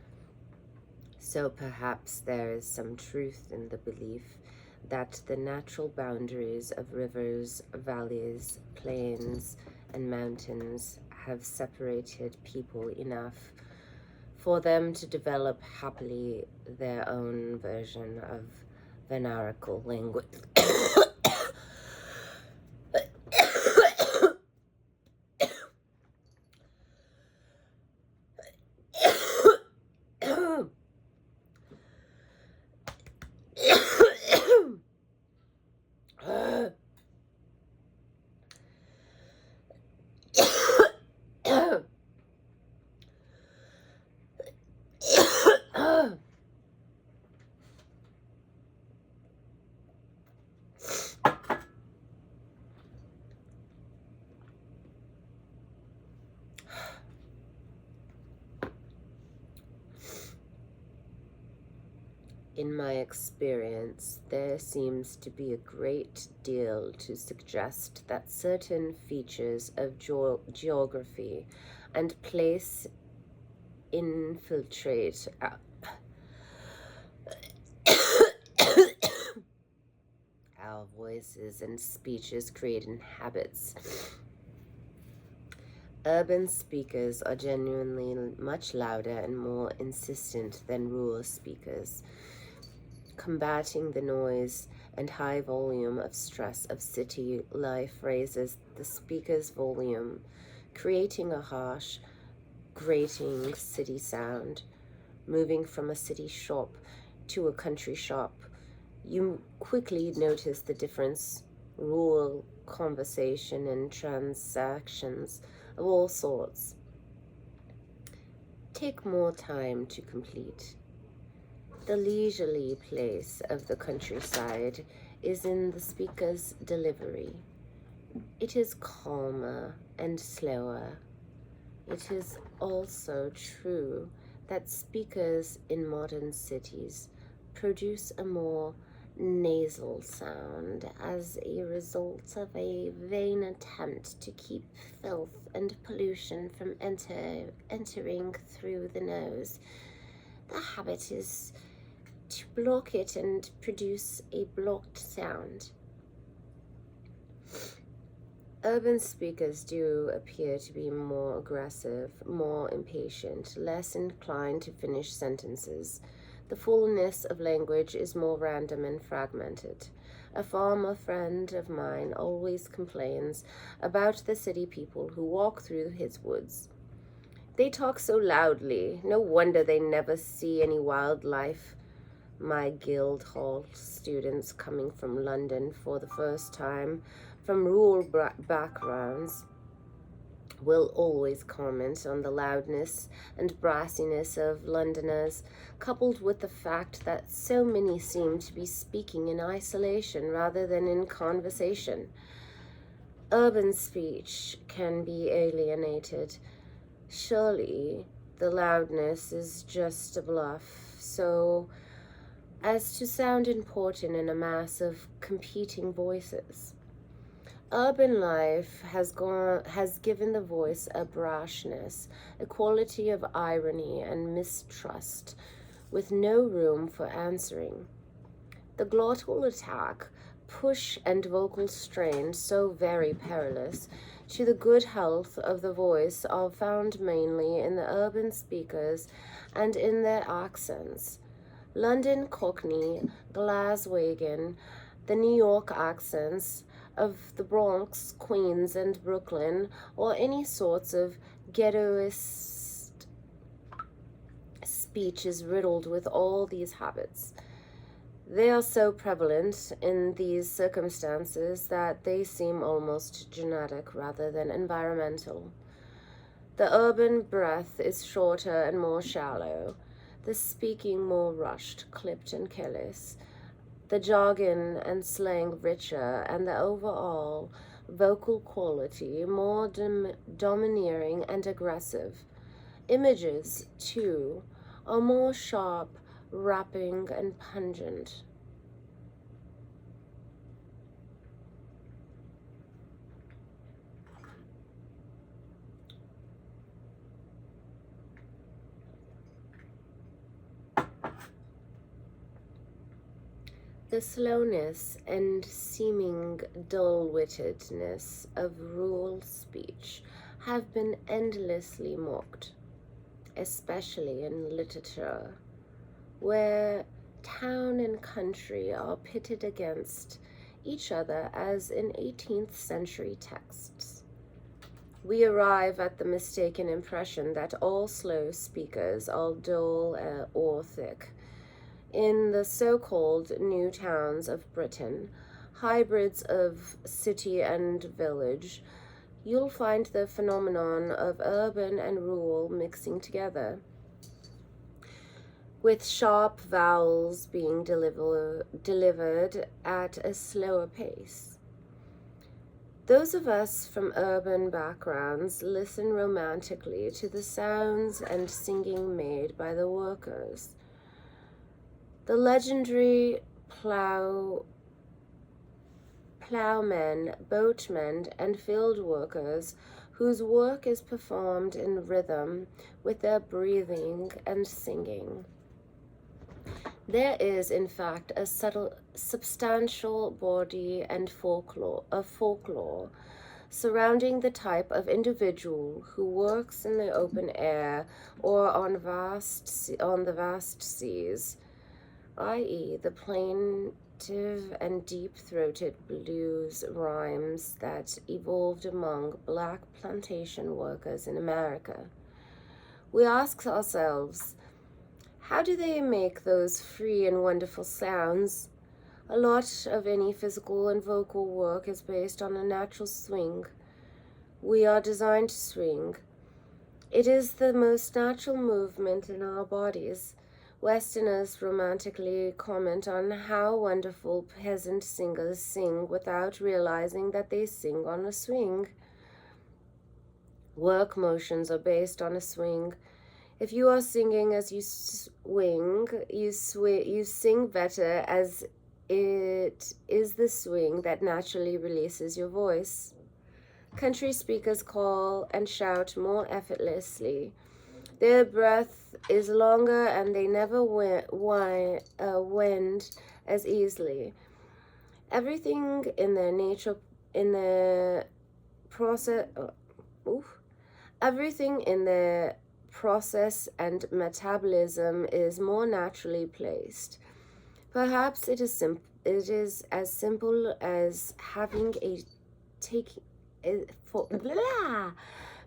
So perhaps there is some truth in the belief that the natural boundaries of rivers, valleys, plains, and mountains have separated people enough for them to develop happily their own version of vernacular language. In my experience, there seems to be a great deal to suggest that certain features of geography and place infiltrate our voices and speeches, creating habits. Urban speakers are genuinely much louder and more insistent than rural speakers, combating the noise and high volume of stress of city life raises the speaker's volume, creating a harsh, grating city sound. Moving from a city shop to a country shop, you quickly notice the difference. Rural conversation and transactions of all sorts take more time to complete. The leisurely place of the countryside is in the speaker's delivery. It is calmer and slower. It is also true that speakers in modern cities produce a more nasal sound as a result of a vain attempt to keep filth and pollution from entering through the nose. The habit is to block it and produce a blocked sound. Urban speakers do appear to be more aggressive, more impatient, less inclined to finish sentences. The fullness of language is more random and fragmented. A farmer friend of mine always complains about the city people who walk through his woods. They talk so loudly, no wonder they never see any wildlife. My Guildhall students coming from London for the first time from rural backgrounds will always comment on the loudness and brassiness of Londoners, coupled with the fact that so many seem to be speaking in isolation rather than in conversation. Urban speech can be alienated. Surely the loudness is just a bluff, so as to sound important in a mass of competing voices. Urban life has given the voice a brashness, a quality of irony and mistrust, with no room for answering. The glottal attack, push and vocal strain, so very perilous to the good health of the voice, are found mainly in the urban speakers and in their accents. London Cockney, Glaswegian, the New York accents of the Bronx, Queens, and Brooklyn, or any sorts of ghettoist speech is riddled with all these habits. They are so prevalent in these circumstances that they seem almost genetic rather than environmental. The urban breath is shorter and more shallow, the speaking more rushed, clipped, and careless, the jargon and slang richer, and the overall vocal quality more domineering and aggressive. Images, too, are more sharp, rapping, and pungent. The slowness and seeming dull-wittedness of rural speech have been endlessly mocked, especially in literature, where town and country are pitted against each other as in 18th century texts. We arrive at the mistaken impression that all slow speakers are dull or thick. In the so-called new towns of Britain, hybrids of city and village, you'll find the phenomenon of urban and rural mixing together, with sharp vowels being delivered at a slower pace. Those of us from urban backgrounds listen romantically to the sounds and singing made by the workers. The legendary plowmen, boatmen, and field workers whose work is performed in rhythm with their breathing and singing. There is, in fact, a substantial body and folklore surrounding the type of individual who works in the open air or on the vast seas, i.e., the plaintive and deep-throated blues rhymes that evolved among black plantation workers in America. We ask ourselves, how do they make those free and wonderful sounds? A lot of any physical and vocal work is based on a natural swing. We are designed to swing. It is the most natural movement in our bodies. Westerners romantically comment on how wonderful peasant singers sing without realizing that they sing on a swing. Work motions are based on a swing. If you are singing as you swing, you sing better, as it is the swing that naturally releases your voice. Country speakers call and shout more effortlessly. Their breath is longer and they never wend as easily. Everything in their nature, in their process, everything in their process and metabolism is more naturally placed. Perhaps it is as simple as having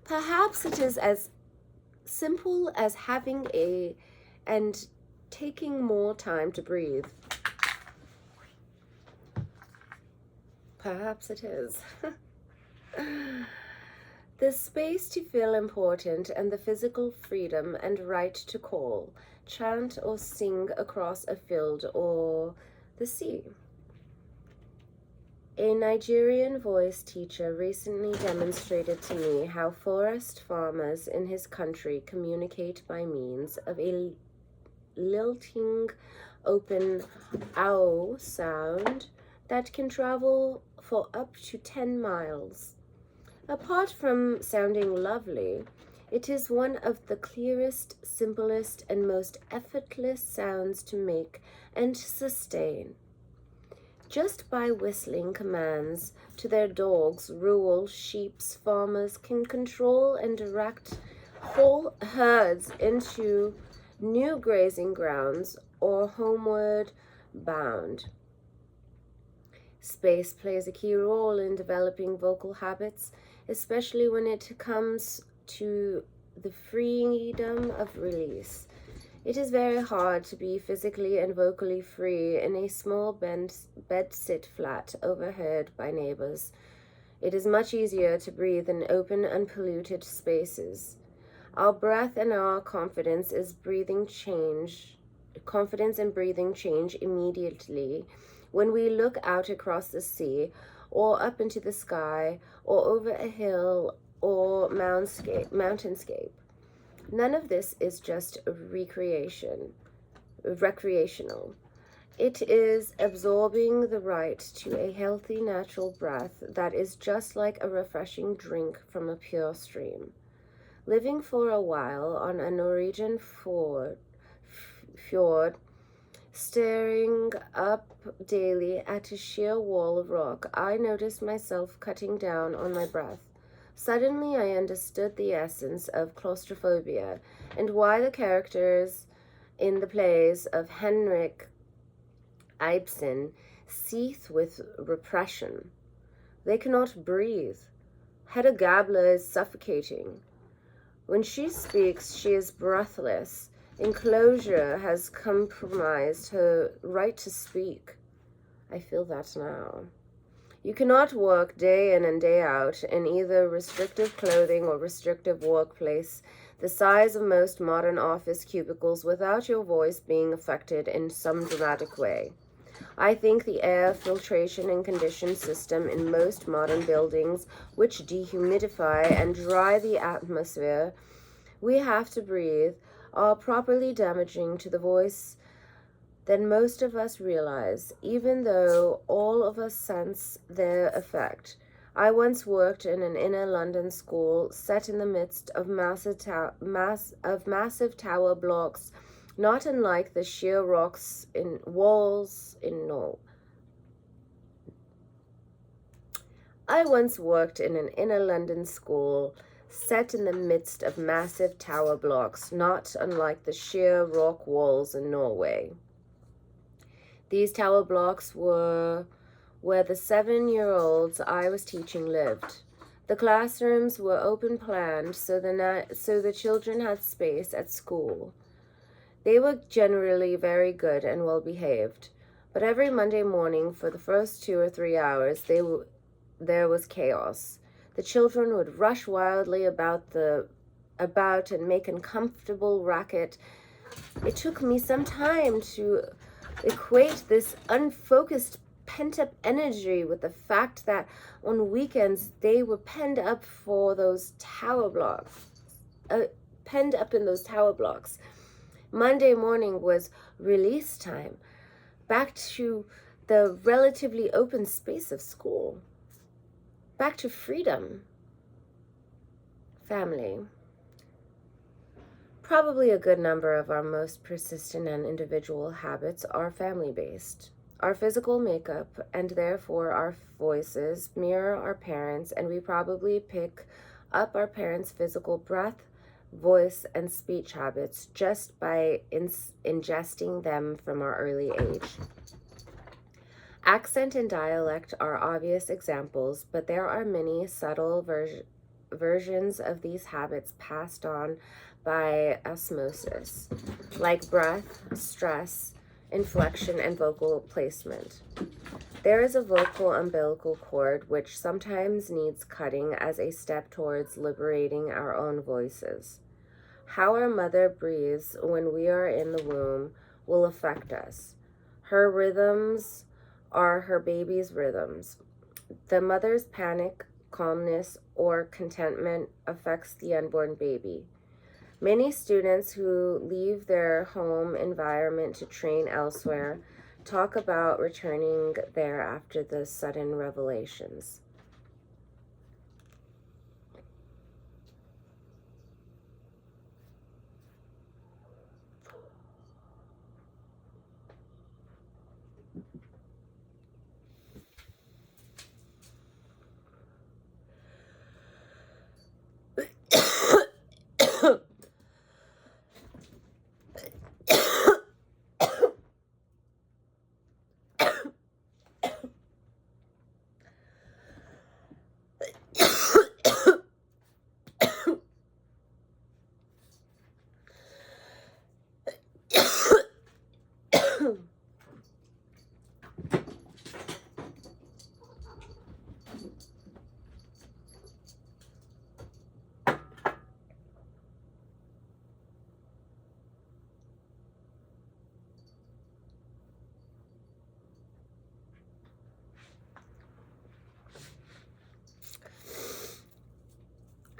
Perhaps it is as simple as having and taking more time to breathe. Perhaps it is. The space to feel important and the physical freedom and right to call, chant, or sing across a field or the sea. A Nigerian voice teacher recently demonstrated to me how forest farmers in his country communicate by means of a lilting open ow sound that can travel for up to 10 miles. Apart from sounding lovely, it is one of the clearest, simplest, and most effortless sounds to make and to sustain. Just by whistling commands to their dogs, rural sheep farmers can control and direct whole herds into new grazing grounds or homeward bound. Space plays a key role in developing vocal habits, especially when it comes to the freedom of release. It is very hard to be physically and vocally free in a small bed-sit flat overheard by neighbors. It is much easier to breathe in open, unpolluted spaces. Our breath and our confidence and breathing change immediately when we look out across the sea or up into the sky or over a hill or mountainscape. None of this is just recreational. It is absorbing the right to a healthy natural breath that is just like a refreshing drink from a pure stream. Living for a while on a Norwegian fjord, Staring up daily at a sheer wall of rock, I noticed myself cutting down on my breath. Suddenly, I understood the essence of claustrophobia and why the characters in the plays of Henrik Ibsen seethe with repression. They cannot breathe. Hedda Gabler is suffocating. When she speaks, she is breathless. Enclosure has compromised her right to speak. I feel that now. You cannot work day in and day out in either restrictive clothing or restrictive workplace, the size of most modern office cubicles, without your voice being affected in some dramatic way. I think the air filtration and condition system in most modern buildings, which dehumidify and dry the atmosphere we have to breathe, are properly damaging to the voice than most of us realize, even though all of us sense their effect. I once worked in an inner London school set in the midst of massive tower blocks, not unlike the sheer rocks in walls in Norway. I once worked in an inner London school set in the midst of massive tower blocks, not unlike the sheer rock walls in Norway. These tower blocks were where the 7-year-olds I was teaching lived. The classrooms were open-planned, so the children had space at school. They were generally very good and well-behaved, but every Monday morning for the first 2 or 3 hours, there was chaos. The children would rush wildly about and make uncomfortable racket. It took me some time to equate this unfocused pent-up energy with the fact that on weekends they were penned up in those tower blocks. Monday morning was release time, back to the relatively open space of school. Back to freedom. Family. Probably a good number of our most persistent and individual habits are family-based. Our physical makeup, and therefore our voices, mirror our parents, and we probably pick up our parents' physical breath, voice, and speech habits just by ingesting them from our early age. Accent and dialect are obvious examples, but there are many subtle versions of these habits passed on by osmosis, like breath, stress, inflection, and vocal placement. There is a vocal umbilical cord which sometimes needs cutting as a step towards liberating our own voices. How our mother breathes when we are in the womb will affect us. Her rhythms are her baby's rhythms. The mother's panic, calmness, or contentment affects the unborn baby. Many students who leave their home environment to train elsewhere talk about returning there after the sudden revelations.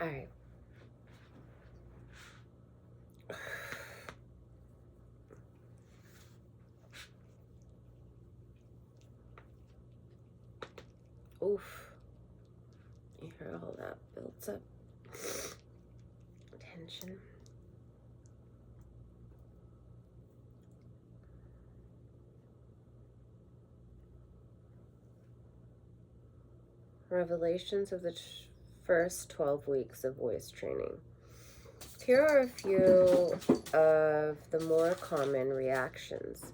All right. Oof. You hear all that builds up tension. Revelations of the first 12 weeks of voice training. Here are a few of the more common reactions.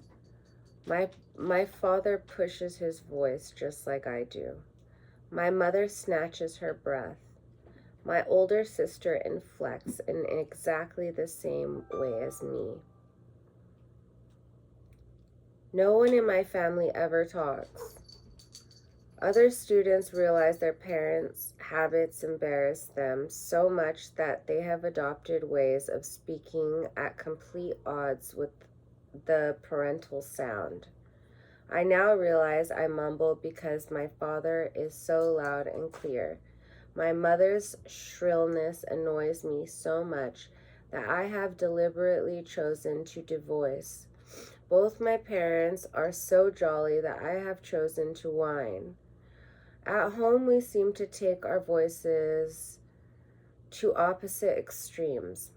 My father pushes his voice just like I do. My mother snatches her breath. My older sister inflects in exactly the same way as me. No one in my family ever talks. Other students realize their parents' habits embarrass them so much that they have adopted ways of speaking at complete odds with the parental sound. I now realize I mumble because my father is so loud and clear. My mother's shrillness annoys me so much that I have deliberately chosen to devoice. Both my parents are so jolly that I have chosen to whine. At home, we seem to take our voices to opposite extremes.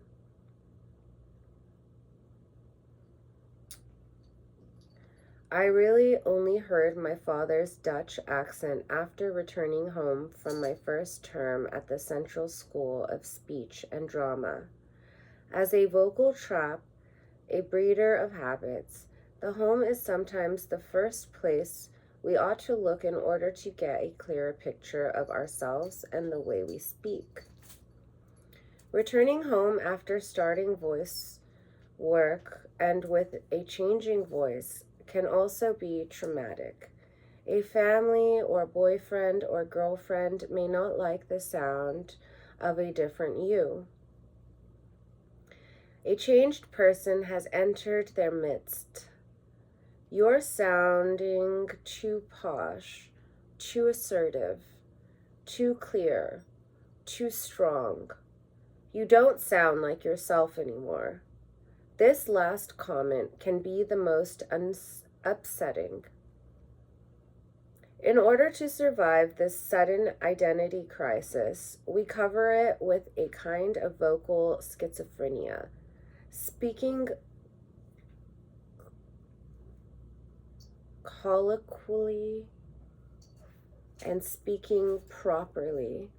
I really only heard my father's Dutch accent after returning home from my first term at the Central School of Speech and Drama. As a vocal trap, a breeder of habits, the home is sometimes the first place we ought to look in order to get a clearer picture of ourselves and the way we speak. Returning home after starting voice work and with a changing voice can also be traumatic. A family or boyfriend or girlfriend may not like the sound of a different you. A changed person has entered their midst. You're sounding too posh, too assertive, too clear, too strong. You don't sound like yourself anymore. This last comment can be the most upsetting. In order to survive this sudden identity crisis, we cover it with a kind of vocal schizophrenia, speaking colloquially and speaking properly.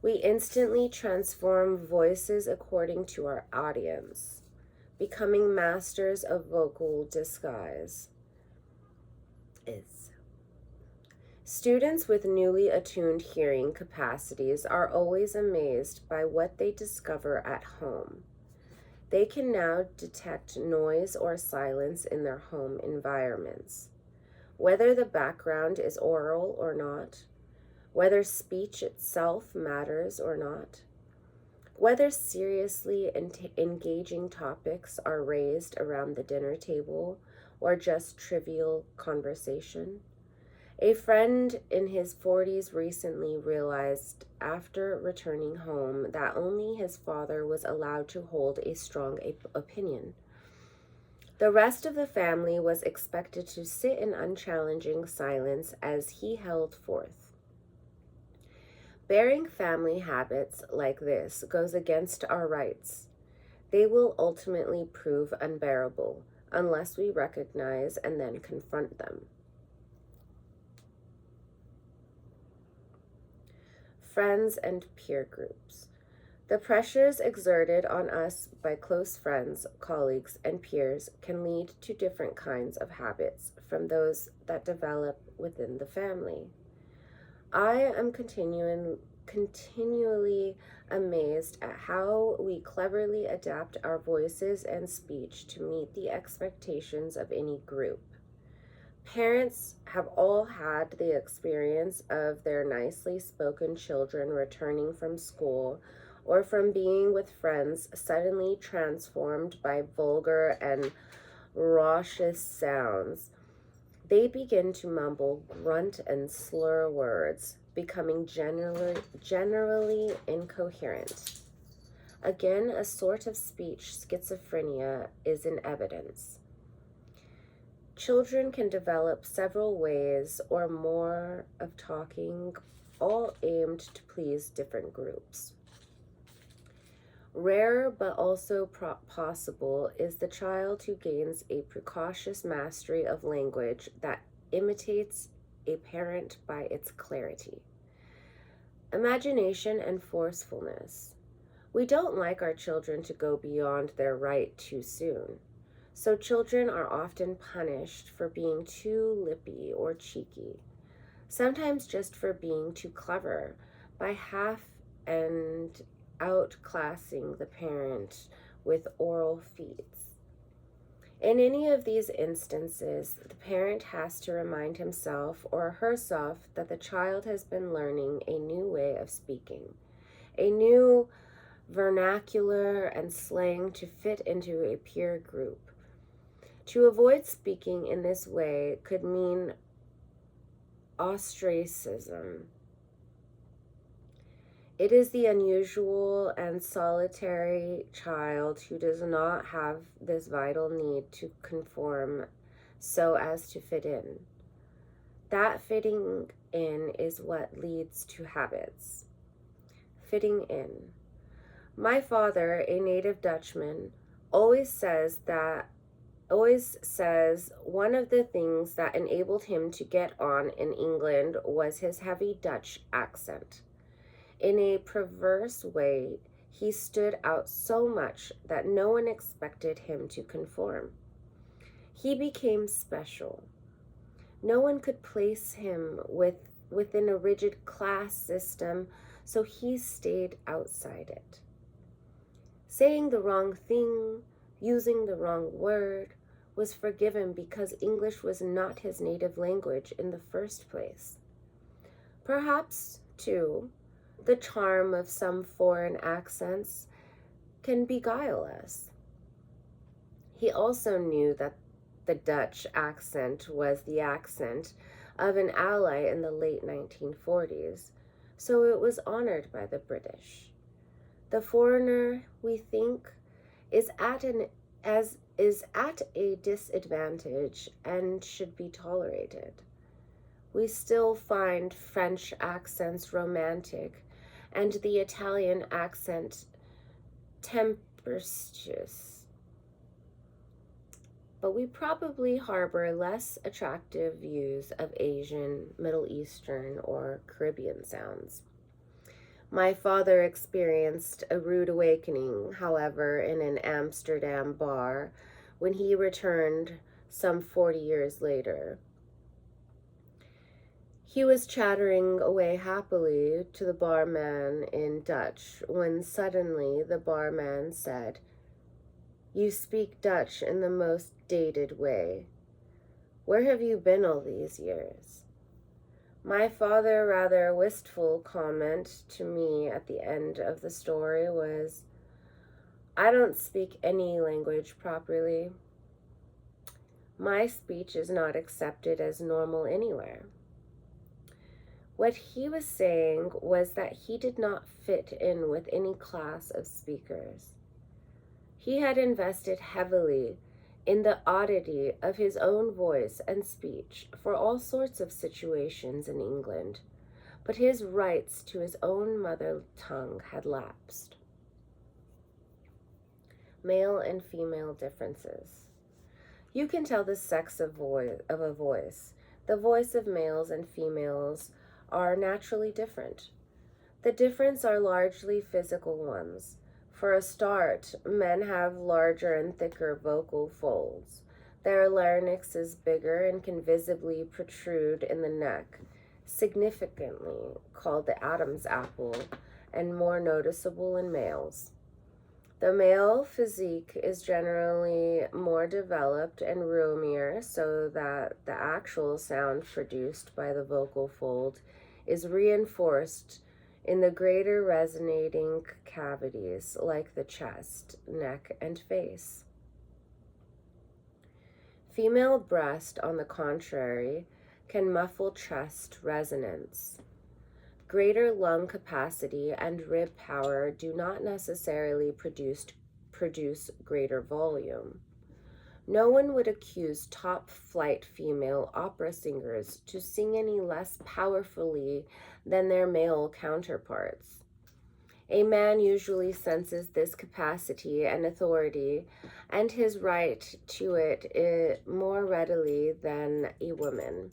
We instantly transform voices according to our audience, becoming masters of vocal disguise. Students with newly attuned hearing capacities are always amazed by what they discover at home. They can now detect noise or silence in their home environments, whether the background is oral or not, whether speech itself matters or not, whether seriously engaging topics are raised around the dinner table or just trivial conversation. A friend in his 40s recently realized after returning home that only his father was allowed to hold a strong opinion. The rest of the family was expected to sit in unchallenging silence as he held forth. Bearing family habits like this goes against our rights. They will ultimately prove unbearable unless we recognize and then confront them. Friends and peer groups. The pressures exerted on us by close friends, colleagues, and peers can lead to different kinds of habits from those that develop within the family. I am continually amazed at how we cleverly adapt our voices and speech to meet the expectations of any group. Parents have all had the experience of their nicely spoken children returning from school or from being with friends suddenly transformed by vulgar and raucous sounds. They begin to mumble, grunt, and slur words, becoming generally incoherent. Again, a sort of speech schizophrenia is in evidence. Children can develop several ways or more of talking, all aimed to please different groups. Rare but also possible is the child who gains a precocious mastery of language that imitates a parent by its clarity. imagination and forcefulness. We don't like our children to go beyond their right too soon. So children are often punished for being too lippy or cheeky, sometimes just for being too clever, by half and outclassing the parent with oral feats. In any of these instances, the parent has to remind himself or herself that the child has been learning a new way of speaking, a new vernacular and slang to fit into a peer group. To avoid speaking in this way could mean ostracism. It is the unusual and solitary child who does not have this vital need to conform so as to fit in. That fitting in is what leads to habits. Fitting in. My father, a native Dutchman, always says one of the things that enabled him to get on in England was his heavy Dutch accent. In a perverse way, he stood out so much that no one expected him to conform. He became special. No one could place him within a rigid class system, so he stayed outside it. Saying the wrong thing, using the wrong word, was forgiven because English was not his native language in the first place. Perhaps, too, the charm of some foreign accents can beguile us. He also knew that the Dutch accent was the accent of an ally in the late 1940s, so it was honored by the British. The foreigner, we think, is at a disadvantage and should be tolerated. We still find French accents romantic and the Italian accent tempestuous. But we probably harbor less attractive views of Asian, Middle Eastern, or Caribbean sounds. My father experienced a rude awakening, however, in an Amsterdam bar when he returned some 40 years later. He was chattering away happily to the barman in Dutch when suddenly the barman said, "You speak Dutch in the most dated way. Where have you been all these years?" My father's rather wistful comment to me at the end of the story was, "I don't speak any language properly. My speech is not accepted as normal anywhere." What he was saying was that he did not fit in with any class of speakers. He had invested heavily in the oddity of his own voice and speech for all sorts of situations in England, but his rights to his own mother tongue had lapsed. Male and female differences. You can tell the sex of a voice. The voice of males and females are naturally different. The difference are largely physical ones. For a start, men have larger and thicker vocal folds. Their larynx is bigger and can visibly protrude in the neck, significantly called the Adam's apple, and more noticeable in males. The male physique is generally more developed and roomier, so that the actual sound produced by the vocal fold is reinforced in the greater resonating cavities like the chest, neck, and face. Female breast, on the contrary, can muffle chest resonance. Greater lung capacity and rib power do not necessarily produce greater volume. No one would accuse top-flight female opera singers to sing any less powerfully than their male counterparts. A man usually senses this capacity and authority and his right to it more readily than a woman.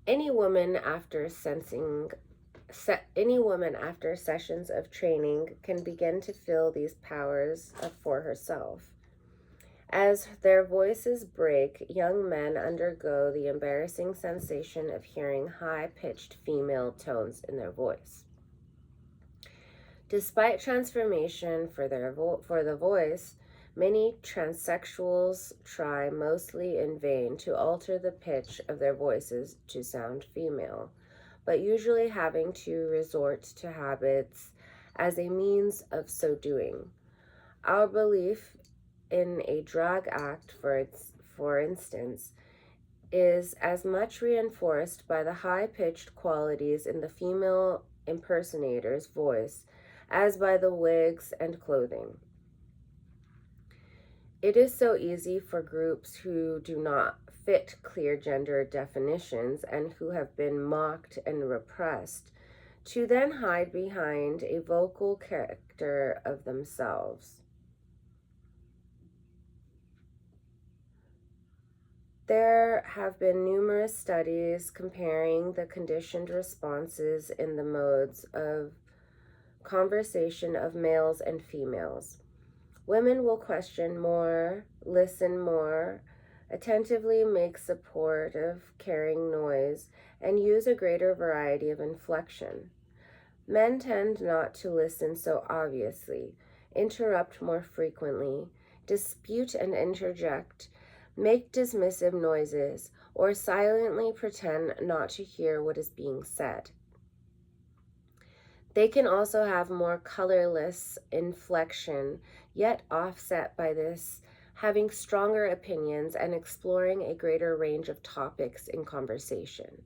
Any woman, after sensing any woman after sessions of training can begin to feel these powers for herself. As their voices break, young men undergo the embarrassing sensation of hearing high-pitched female tones in their voice. Despite transformation for the voice, many transsexuals try, mostly in vain, to alter the pitch of their voices to sound female, but usually having to resort to habits as a means of so doing. Our belief in a drag act, for instance, is as much reinforced by the high-pitched qualities in the female impersonator's voice as by the wigs and clothing. It is so easy for groups who do not fit clear gender definitions and who have been mocked and repressed to then hide behind a vocal character of themselves. There have been numerous studies comparing the conditioned responses in the modes of conversation of males and females. Women will question more, listen more, attentively make supportive, caring noise, and use a greater variety of inflection. Men tend not to listen so obviously, interrupt more frequently, dispute and interject, make dismissive noises, or silently pretend not to hear what is being said. They can also have more colorless inflection, yet offset by this, having stronger opinions and exploring a greater range of topics in conversation.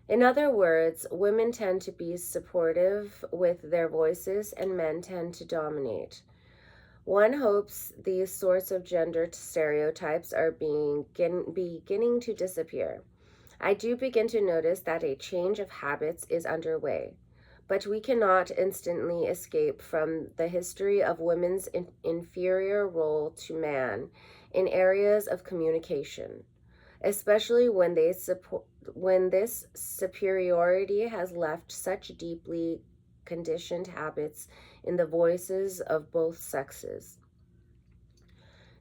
In other words, women tend to be supportive with their voices and men tend to dominate. One hopes these sorts of gender stereotypes are beginning to disappear. I do begin to notice that a change of habits is underway, but we cannot instantly escape from the history of women's inferior role to man in areas of communication, especially when this superiority has left such deeply conditioned habits in the voices of both sexes.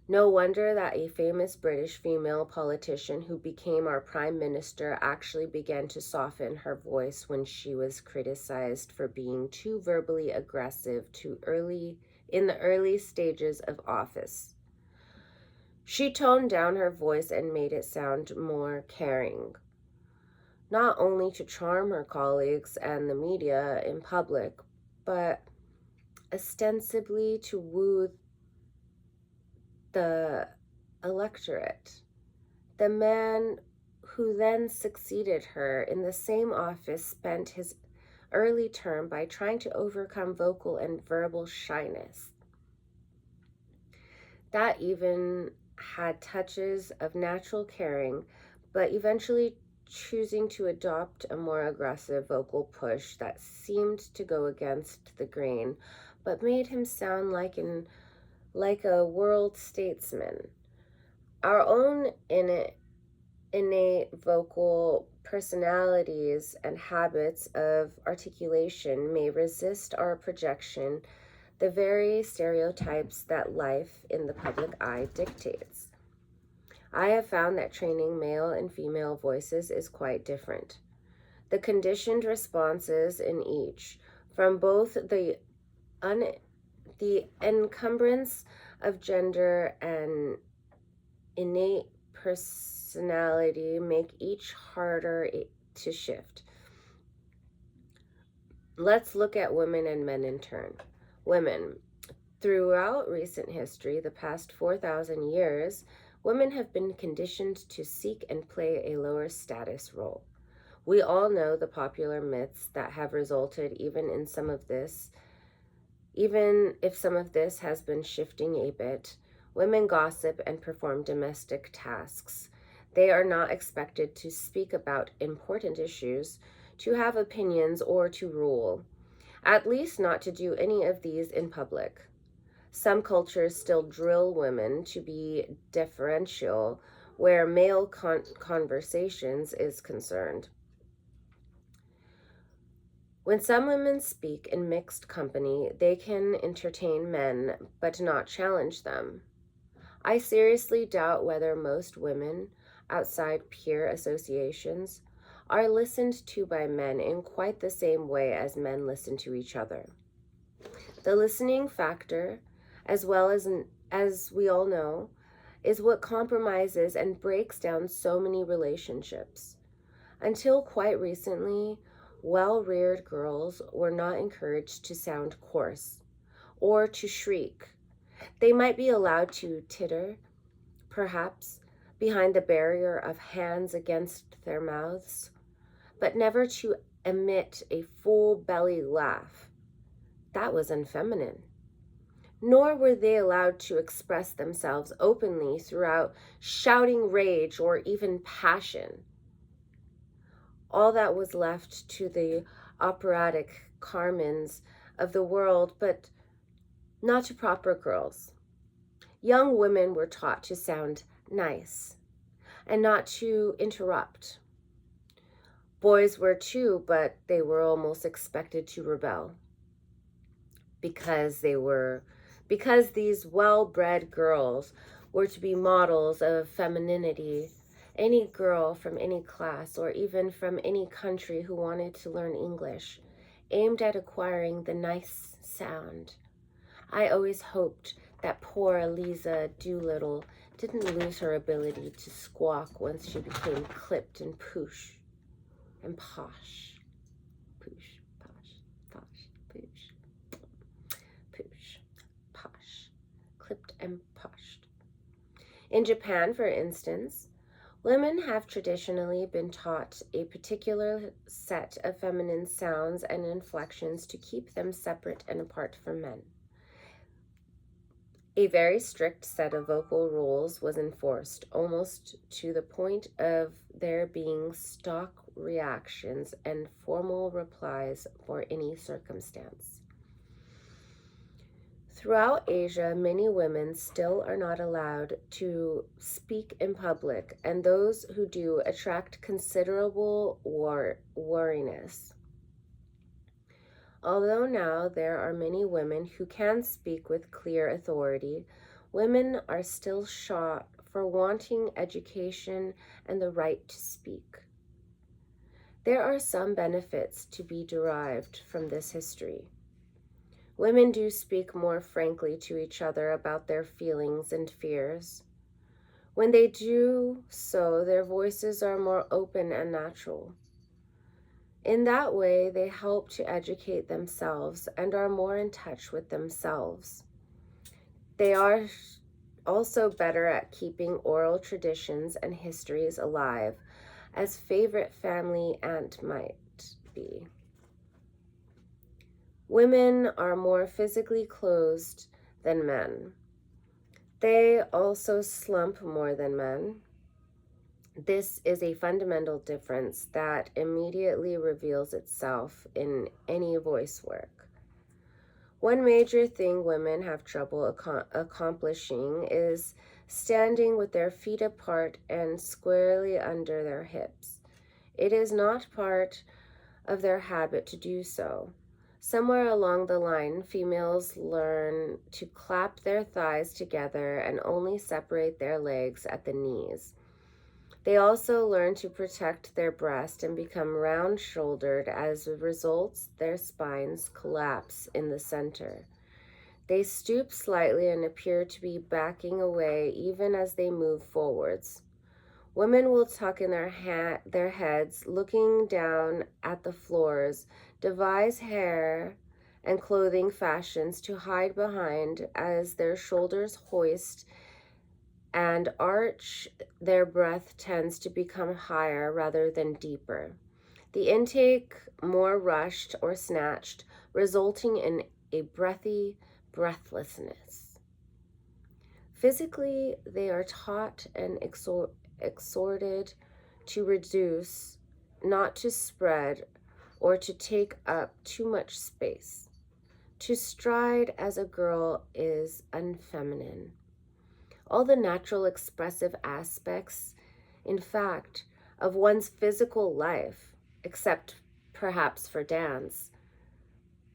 No wonder that a famous British female politician who became our prime minister actually began to soften her voice when she was criticized for being too verbally aggressive in the early stages of office. She toned down her voice and made it sound more caring, not only to charm her colleagues and the media in public, but ostensibly to woo the electorate. The man who then succeeded her in the same office spent his early term by trying to overcome vocal and verbal shyness. That even had touches of natural caring, but eventually choosing to adopt a more aggressive vocal push that seemed to go against the grain, but made him sound like a world statesman. Our own innate vocal personalities and habits of articulation may resist our projection, the very stereotypes that life in the public eye dictates. I have found that training male and female voices is quite different. The conditioned responses in each, from both the encumbrance of gender and innate personality, make each harder to shift. Let's look at women and men in turn. Women. Throughout recent history, the past 4,000 years, women have been conditioned to seek and play a lower status role. We all know the popular myths that have resulted even if some of this has been shifting a bit. Women gossip and perform domestic tasks. They are not expected to speak about important issues, to have opinions, or to rule. At least not to do any of these in public. Some cultures still drill women to be deferential where male conversations is concerned. When some women speak in mixed company, they can entertain men but not challenge them. I seriously doubt whether most women, outside peer associations, are listened to by men in quite the same way as men listen to each other. The listening factor, as well as we all know, is what compromises and breaks down so many relationships. Until quite recently, well-reared girls were not encouraged to sound coarse or to shriek. They might be allowed to titter, perhaps, behind the barrier of hands against their mouths, but never to emit a full belly laugh. That was unfeminine. Nor were they allowed to express themselves openly throughout shouting rage or even passion. All that was left to the operatic Carmens of the world, but not to proper girls. Young women were taught to sound nice and not to interrupt. Boys were too, but they were almost expected to rebel because these well-bred girls were to be models of femininity. Any girl from any class or even from any country who wanted to learn English aimed at acquiring the nice sound. I always hoped that poor Eliza Doolittle didn't lose her ability to squawk once she became clipped and posh. Poosh, posh, posh, clipped and poshed. In Japan, for instance, women have traditionally been taught a particular set of feminine sounds and inflections to keep them separate and apart from men. A very strict set of vocal rules was enforced, almost to the point of there being stock reactions and formal replies for any circumstance. Throughout Asia, many women still are not allowed to speak in public, and those who do attract considerable wariness. Although now there are many women who can speak with clear authority, women are still shot for wanting education and the right to speak. There are some benefits to be derived from this history. Women do speak more frankly to each other about their feelings and fears. When they do so, their voices are more open and natural. In that way, they help to educate themselves and are more in touch with themselves. They are also better at keeping oral traditions and histories alive, as favorite family aunt might be. Women are more physically closed than men. They also slump more than men. This is a fundamental difference that immediately reveals itself in any voice work. One major thing women have trouble accomplishing is standing with their feet apart and squarely under their hips. It is not part of their habit to do so. Somewhere along the line, females learn to clap their thighs together and only separate their legs at the knees. They also learn to protect their breast and become round-shouldered. As a result, their spines collapse in the center. They stoop slightly and appear to be backing away even as they move forwards. Women will tuck in their heads, looking down at the floors, devise hair and clothing fashions to hide behind as their shoulders hoist and arch. Their breath tends to become higher rather than deeper. The intake more rushed or snatched, resulting in a breathy breathlessness. Physically, they are taught and exhorted to reduce, not to spread, or to take up too much space. To stride as a girl is unfeminine. All the natural expressive aspects, in fact, of one's physical life, except perhaps for dance,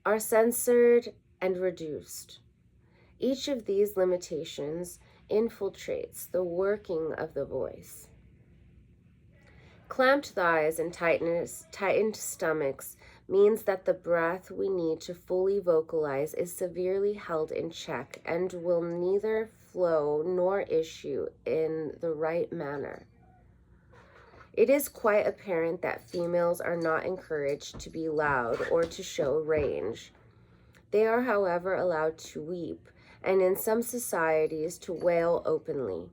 are censored and reduced. Each of these limitations infiltrates the working of the voice. Clamped thighs and tightened stomachs means that the breath we need to fully vocalize is severely held in check and will neither flow nor issue in the right manner. It is quite apparent that females are not encouraged to be loud or to show range. They are, however, allowed to weep, and in some societies to wail openly.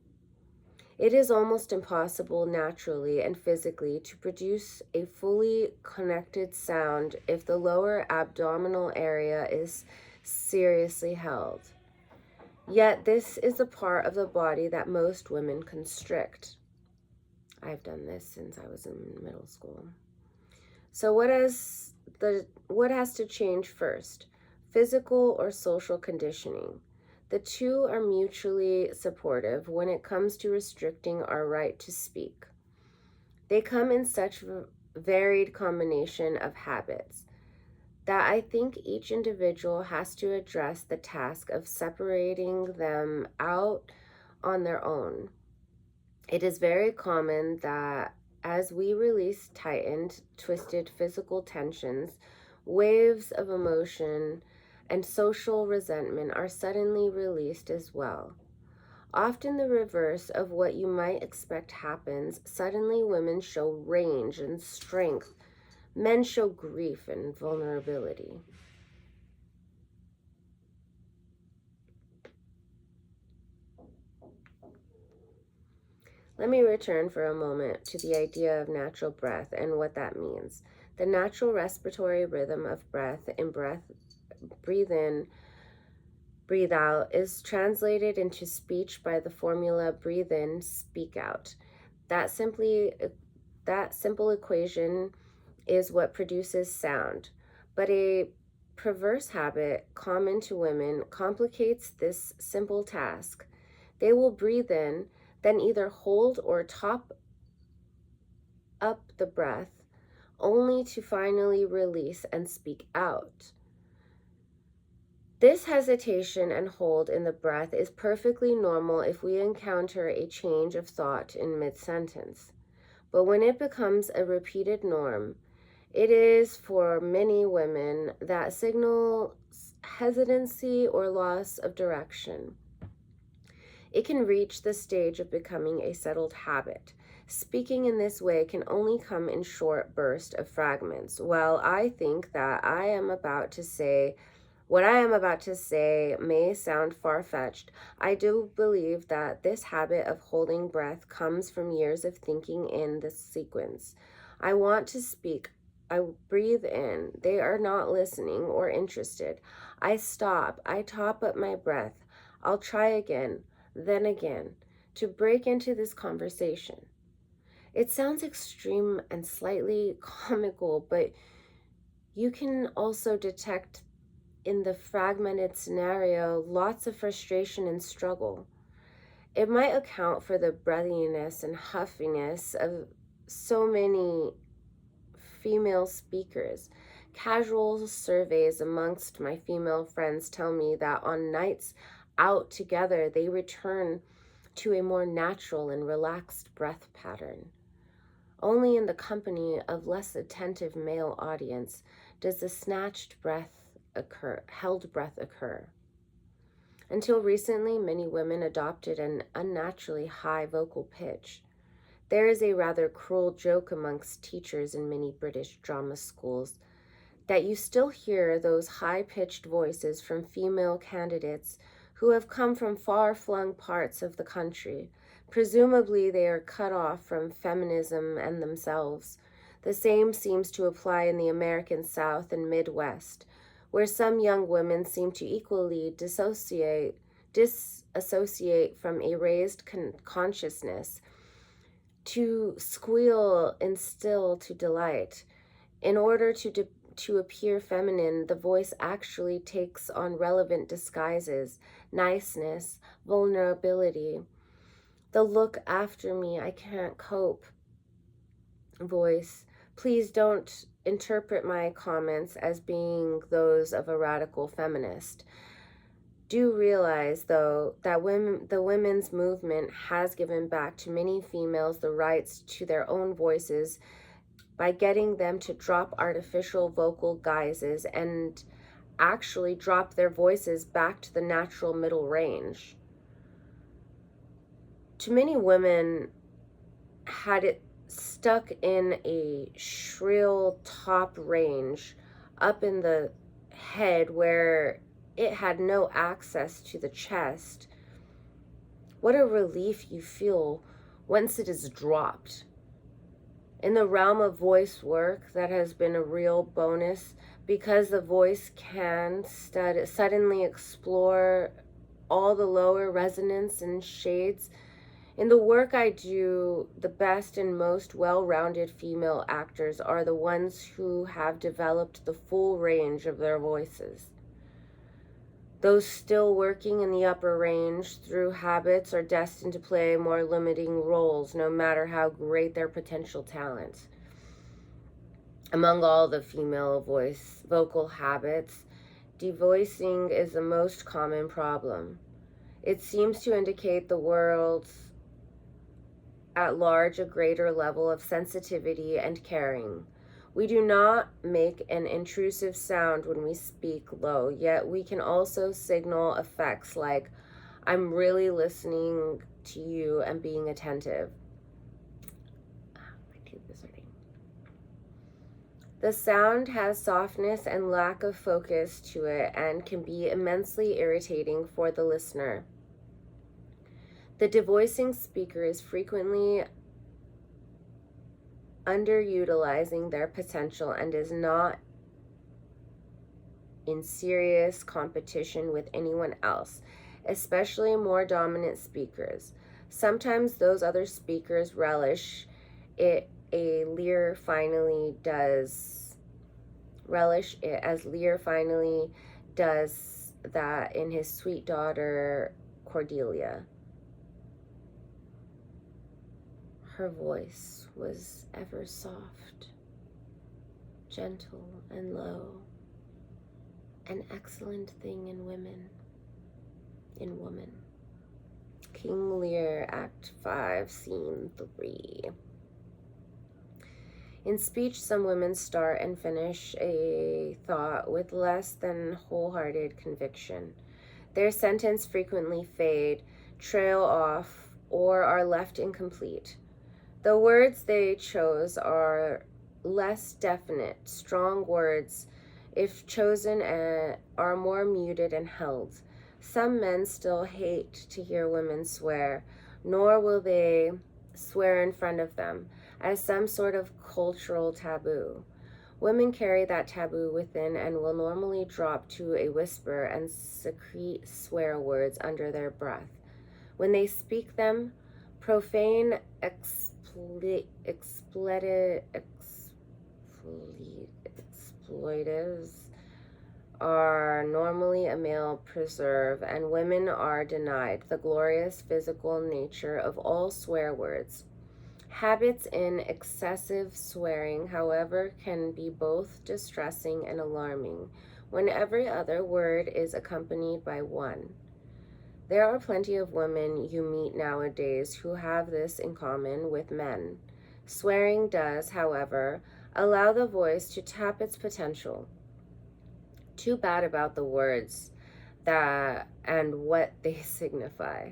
It is almost impossible naturally and physically to produce a fully connected sound if the lower abdominal area is seriously held. Yet this is a part of the body that most women constrict. I've done this since I was in middle school. So what has to change first? Physical or social conditioning? The two are mutually supportive when it comes to restricting our right to speak. They come in such varied combination of habits that I think each individual has to address the task of separating them out on their own. It is very common that as we release tightened, twisted physical tensions, waves of emotion and social resentment are suddenly released as well. Often the reverse of what you might expect happens. Suddenly women show range and strength. Men show grief and vulnerability. Let me return for a moment to the idea of natural breath and what that means. The natural respiratory rhythm of breath in breathe in, breathe out is translated into speech by the formula breathe in, speak out. That simple equation is what produces sound. But a perverse habit common to women complicates this simple task. They will breathe in, then either hold or top up the breath, only to finally release and speak out. This hesitation and hold in the breath is perfectly normal if we encounter a change of thought in mid-sentence. But when it becomes a repeated norm, it is for many women that signals hesitancy or loss of direction. It can reach the stage of becoming a settled habit. Speaking in this way can only come in short bursts of fragments. While I think that what I am about to say may sound far-fetched, I do believe that this habit of holding breath comes from years of thinking in this sequence. I want to speak. I breathe in. They are not listening or interested. I stop. I top up my breath. I'll try again, then again, to break into this conversation. It sounds extreme and slightly comical, but you can also detect in the fragmented scenario lots of frustration and struggle. It might account for the breathiness and huffiness of so many female speakers. Casual surveys amongst my female friends tell me that on nights out together, they return to a more natural and relaxed breath pattern. Only in the company of less attentive male audience does the held breath occur. Until recently, many women adopted an unnaturally high vocal pitch. There is a rather cruel joke amongst teachers in many British drama schools that you still hear those high-pitched voices from female candidates who have come from far-flung parts of the country. Presumably, they are cut off from feminism and themselves. The same seems to apply in the American South and Midwest, where some young women seem to equally disassociate from a raised consciousness, to squeal and still to delight. In order to appear feminine, the voice actually takes on relevant disguises, niceness, vulnerability. The look after me, I can't cope voice, Please don't interpret my comments as being those of a radical feminist. Do realize, though, that the women's movement has given back to many females the rights to their own voices by getting them to drop artificial vocal guises and actually drop their voices back to the natural middle range. Too many women had it stuck in a shrill top range up in the head where it had no access to the chest. What a relief you feel once it is dropped. In the realm of voice work, that has been a real bonus because the voice can suddenly explore all the lower resonance and shades. In the work I do, the best and most well-rounded female actors are the ones who have developed the full range of their voices. Those still working in the upper range through habits are destined to play more limiting roles, no matter how great their potential talent. Among all the female vocal habits, devoicing is the most common problem. It seems to indicate the world at large a greater level of sensitivity and caring. We do not make an intrusive sound when we speak low, yet we can also signal effects like, I'm really listening to you and being attentive. My tooth is hurting. The sound has softness and lack of focus to it and can be immensely irritating for the listener. The devoicing speaker is frequently underutilizing their potential and is not in serious competition with anyone else, especially more dominant speakers. Sometimes those other speakers relish it as Lear finally does that in his sweet daughter Cordelia. Her voice was ever soft, gentle, and low, an excellent thing in woman. King Lear, Act 5, Scene 3. In speech, some women start and finish a thought with less than wholehearted conviction. Their sentences frequently fade, trail off, or are left incomplete. The words they chose are less definite. Strong words, if chosen, are more muted and held. Some men still hate to hear women swear, nor will they swear in front of them, as some sort of cultural taboo. Women carry that taboo within and will normally drop to a whisper and secrete swear words under their breath. When they speak them, profane expletives are normally a male preserve, and women are denied the glorious physical nature of all swear words. Habits in excessive swearing, however, can be both distressing and alarming when every other word is accompanied by one. There are plenty of women you meet nowadays who have this in common with men. Swearing does, however, allow the voice to tap its potential. Too bad about the words that and what they signify.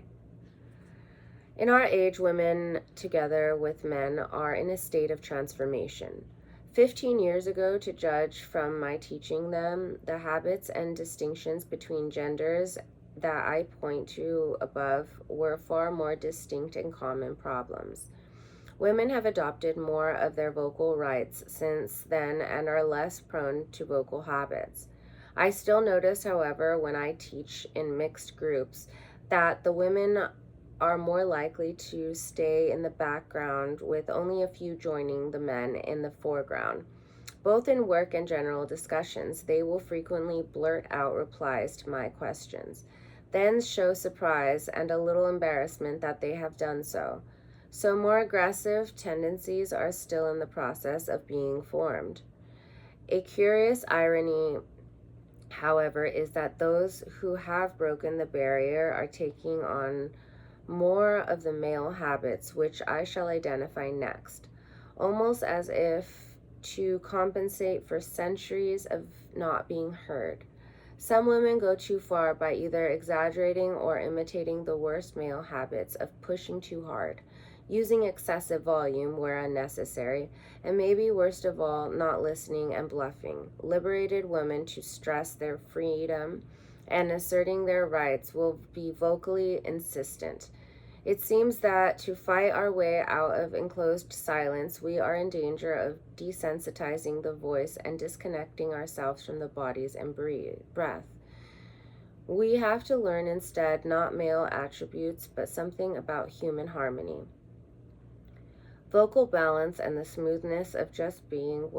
In our age, women, together with men, are in a state of transformation. 15 years ago, to judge from my teaching them, the habits and distinctions between genders that I point to above were far more distinct and common problems. Women have adopted more of their vocal rights since then and are less prone to vocal habits. I still notice, however, when I teach in mixed groups, that the women are more likely to stay in the background with only a few joining the men in the foreground. Both in work and general discussions, they will frequently blurt out replies to my questions, then show surprise and a little embarrassment that they have done so. So more aggressive tendencies are still in the process of being formed. A curious irony, however, is that those who have broken the barrier are taking on more of the male habits, which I shall identify next, almost as if to compensate for centuries of not being heard. Some women go too far by either exaggerating or imitating the worst male habits of pushing too hard, using excessive volume where unnecessary, and maybe worst of all, not listening and bluffing. Liberated women to stress their freedom and asserting their rights will be vocally insistent. It seems that to fight our way out of enclosed silence, we are in danger of desensitizing the voice and disconnecting ourselves from the bodies and breath. We have to learn instead not male attributes, but something about human harmony. Vocal balance and the smoothness of just being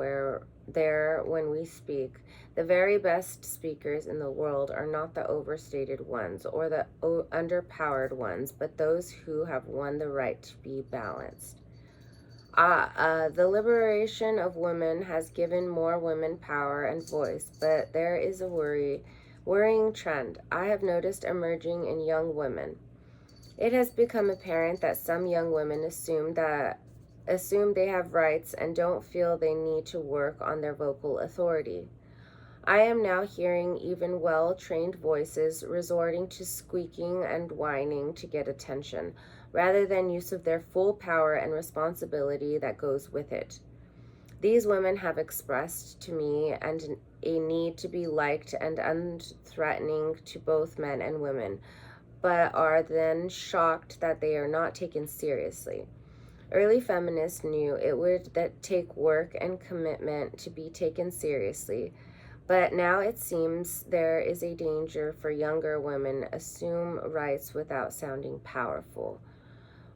there when we speak. The very best speakers in the world are not the overstated ones or the underpowered ones, but those who have won the right to be balanced. The liberation of women has given more women power and voice, but there is a worrying trend I have noticed emerging in young women. It has become apparent that some young women assume they have rights and don't feel they need to work on their vocal authority. I am now hearing even well-trained voices resorting to squeaking and whining to get attention, rather than use of their full power and responsibility that goes with it. These women have expressed to me a need to be liked and unthreatening to both men and women, but are then shocked that they are not taken seriously. Early feminists knew it would take work and commitment to be taken seriously, but now it seems there is a danger for younger women assume rights without sounding powerful.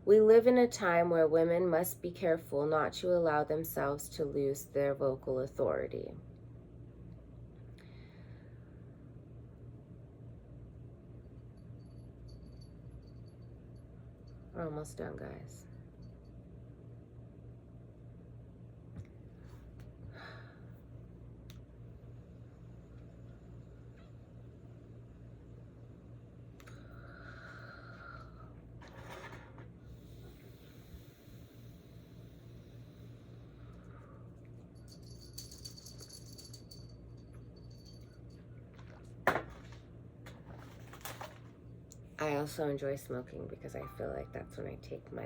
We live in a time where women must be careful not to allow themselves to lose their vocal authority. We're almost done, guys. I also enjoy smoking because I feel like that's when I take my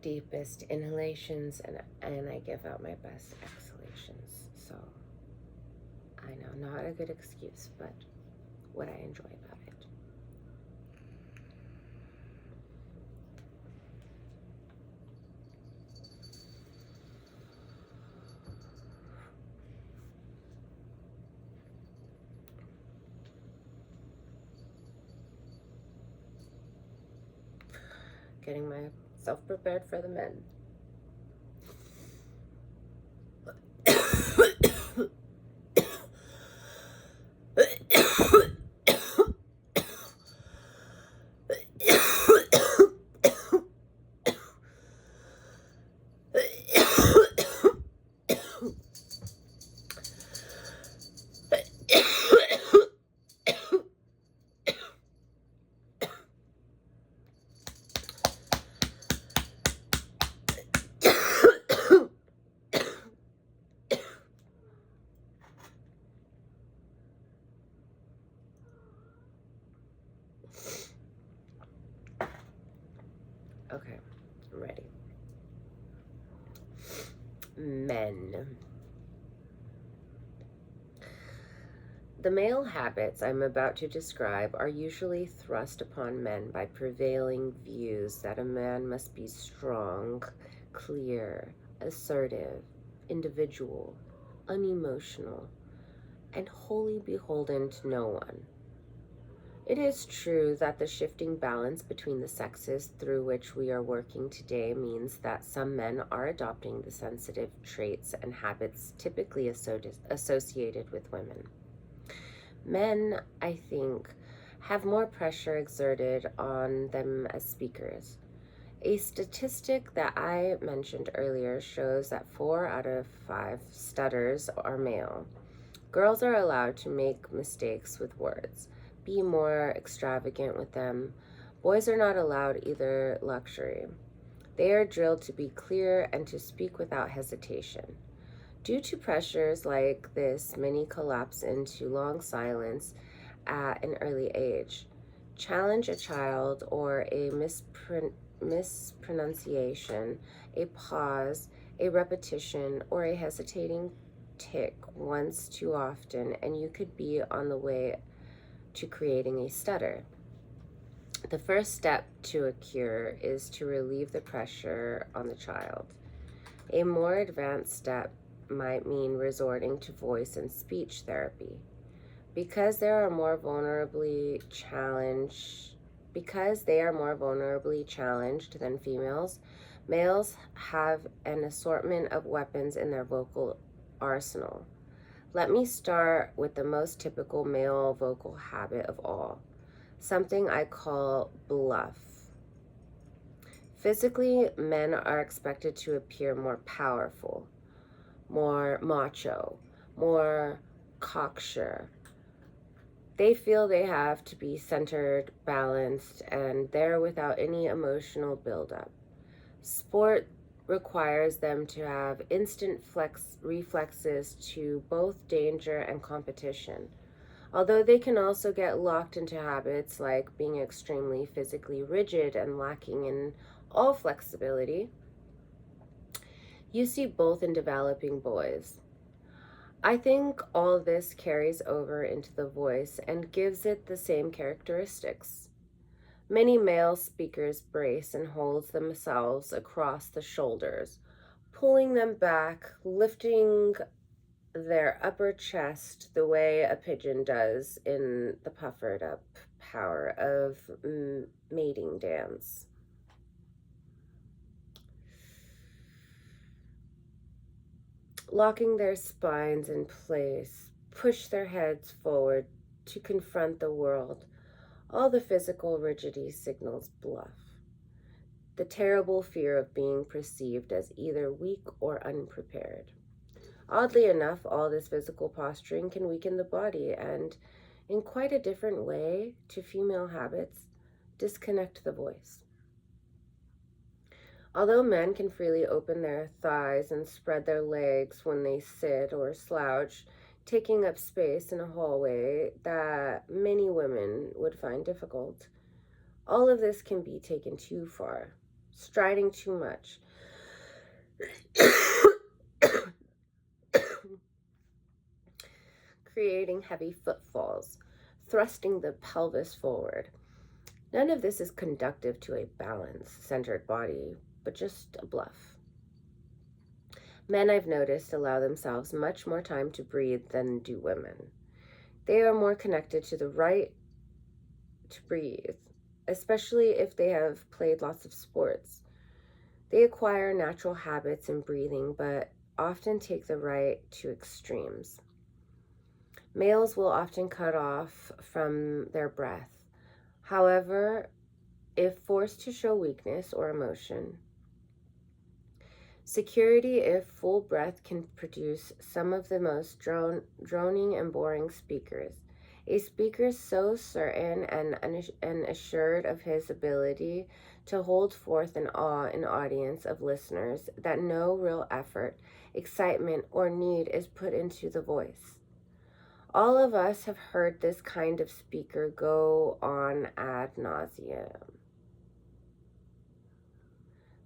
deepest inhalations and I give out my best exhalations. So I know, not a good excuse, but what I enjoy about it. Getting myself prepared for the men. Okay, I'm ready. Men. The male habits I'm about to describe are usually thrust upon men by prevailing views that a man must be strong, clear, assertive, individual, unemotional, and wholly beholden to no one. It is true that the shifting balance between the sexes through which we are working today means that some men are adopting the sensitive traits and habits typically associated with women. Men, I think, have more pressure exerted on them as speakers. A statistic that I mentioned earlier shows that 4 out of 5 stutters are male. Girls are allowed to make mistakes with words, be more extravagant with them. Boys are not allowed either luxury. They are drilled to be clear and to speak without hesitation. Due to pressures like this, many collapse into long silence at an early age. Challenge a child or a mispronunciation, a pause, a repetition, or a hesitating tick once too often, and you could be on the way to creating a stutter. The first step to a cure is to relieve the pressure on the child. A more advanced step might mean resorting to voice and speech therapy. Because they are more vulnerably challenged than females, males have an assortment of weapons in their vocal arsenal. Let me start with the most typical male vocal habit of all, something I call bluff. Physically, men are expected to appear more powerful, more macho, more cocksure. They feel they have to be centered, balanced, and there without any emotional buildup. Sport requires them to have instant reflexes to both danger and competition. Although they can also get locked into habits like being extremely physically rigid and lacking in all flexibility, you see both in developing boys. I think all this carries over into the voice and gives it the same characteristics. Many male speakers brace and hold themselves across the shoulders, pulling them back, lifting their upper chest the way a pigeon does in the puffered up power of mating dance. Locking their spines in place, push their heads forward to confront the world. All the physical rigidity signals bluff, the terrible fear of being perceived as either weak or unprepared. Oddly enough, all this physical posturing can weaken the body and, in quite a different way to female habits, disconnect the voice. Although men can freely open their thighs and spread their legs when they sit or slouch, taking up space in a hallway that many women would find difficult, all of this can be taken too far, striding too much, creating heavy footfalls, thrusting the pelvis forward. None of this is conducive to a balanced, centered body, but just a bluff. Men, I've noticed, allow themselves much more time to breathe than do women. They are more connected to the right to breathe, especially if they have played lots of sports. They acquire natural habits in breathing, but often take the right to extremes. Males will often cut off from their breath. However, if forced to show weakness or emotion, security, if full breath, can produce some of the most droning and boring speakers. A speaker so certain and assured of his ability to hold forth an awe in audience of listeners that no real effort, excitement, or need is put into the voice. All of us have heard this kind of speaker go on ad nauseum.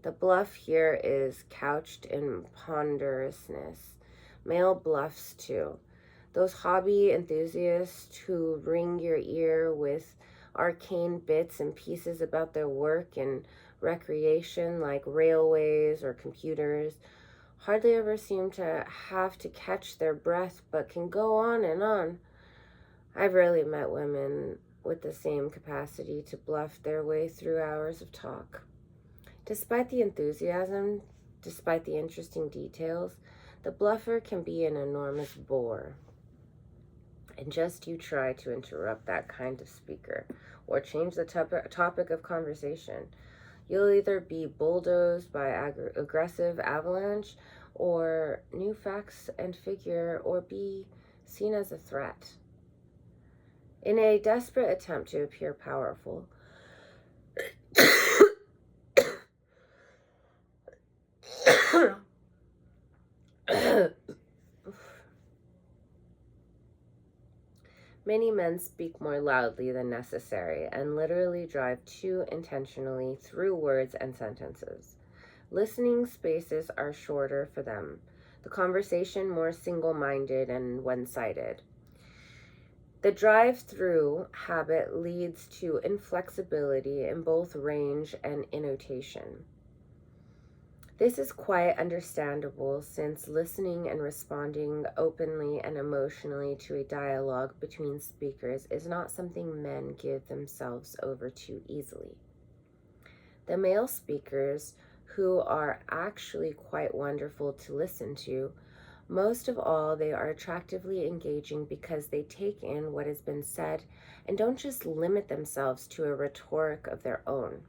The bluff here is couched in ponderousness. Male bluffs too. Those hobby enthusiasts who ring your ear with arcane bits and pieces about their work and recreation like railways or computers hardly ever seem to have to catch their breath but can go on and on. I've rarely met women with the same capacity to bluff their way through hours of talk. Despite the enthusiasm, despite the interesting details, the bluffer can be an enormous bore. And just you try to interrupt that kind of speaker or change the topic of conversation. You'll either be bulldozed by aggressive avalanche or new facts and figure, or be seen as a threat. In a desperate attempt to appear powerful, many men speak more loudly than necessary and literally drive too intentionally through words and sentences. Listening spaces are shorter for them, the conversation more single-minded and one-sided. The drive-through habit leads to inflexibility in both range and intonation. This is quite understandable since listening and responding openly and emotionally to a dialogue between speakers is not something men give themselves over to easily. The male speakers, who are actually quite wonderful to listen to, most of all, they are attractively engaging because they take in what has been said and don't just limit themselves to a rhetoric of their own.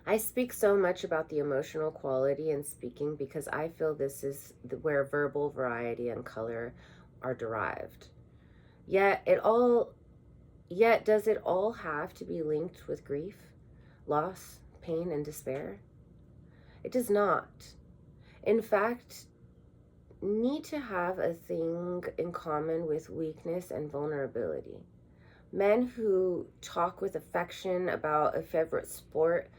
I speak so much about the emotional quality in speaking because I feel this is where verbal variety and color are derived. Yet does it all have to be linked with grief, loss, pain, and despair? It does not. In fact, need to have a thing in common with weakness and vulnerability. Men who talk with affection about a favorite sport,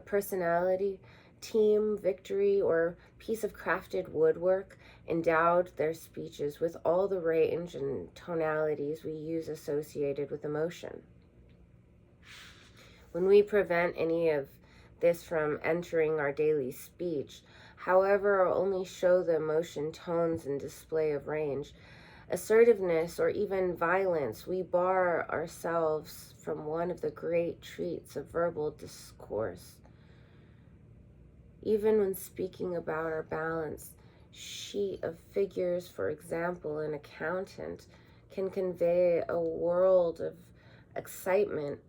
personality, team, victory, or piece of crafted woodwork endowed their speeches with all the range and tonalities we use associated with emotion. When we prevent any of this from entering our daily speech, however, or only show the emotion tones and display of range, assertiveness, or even violence, we bar ourselves from one of the great treats of verbal discourse. Even when speaking about our balanced sheet of figures, for example, an accountant can convey a world of excitement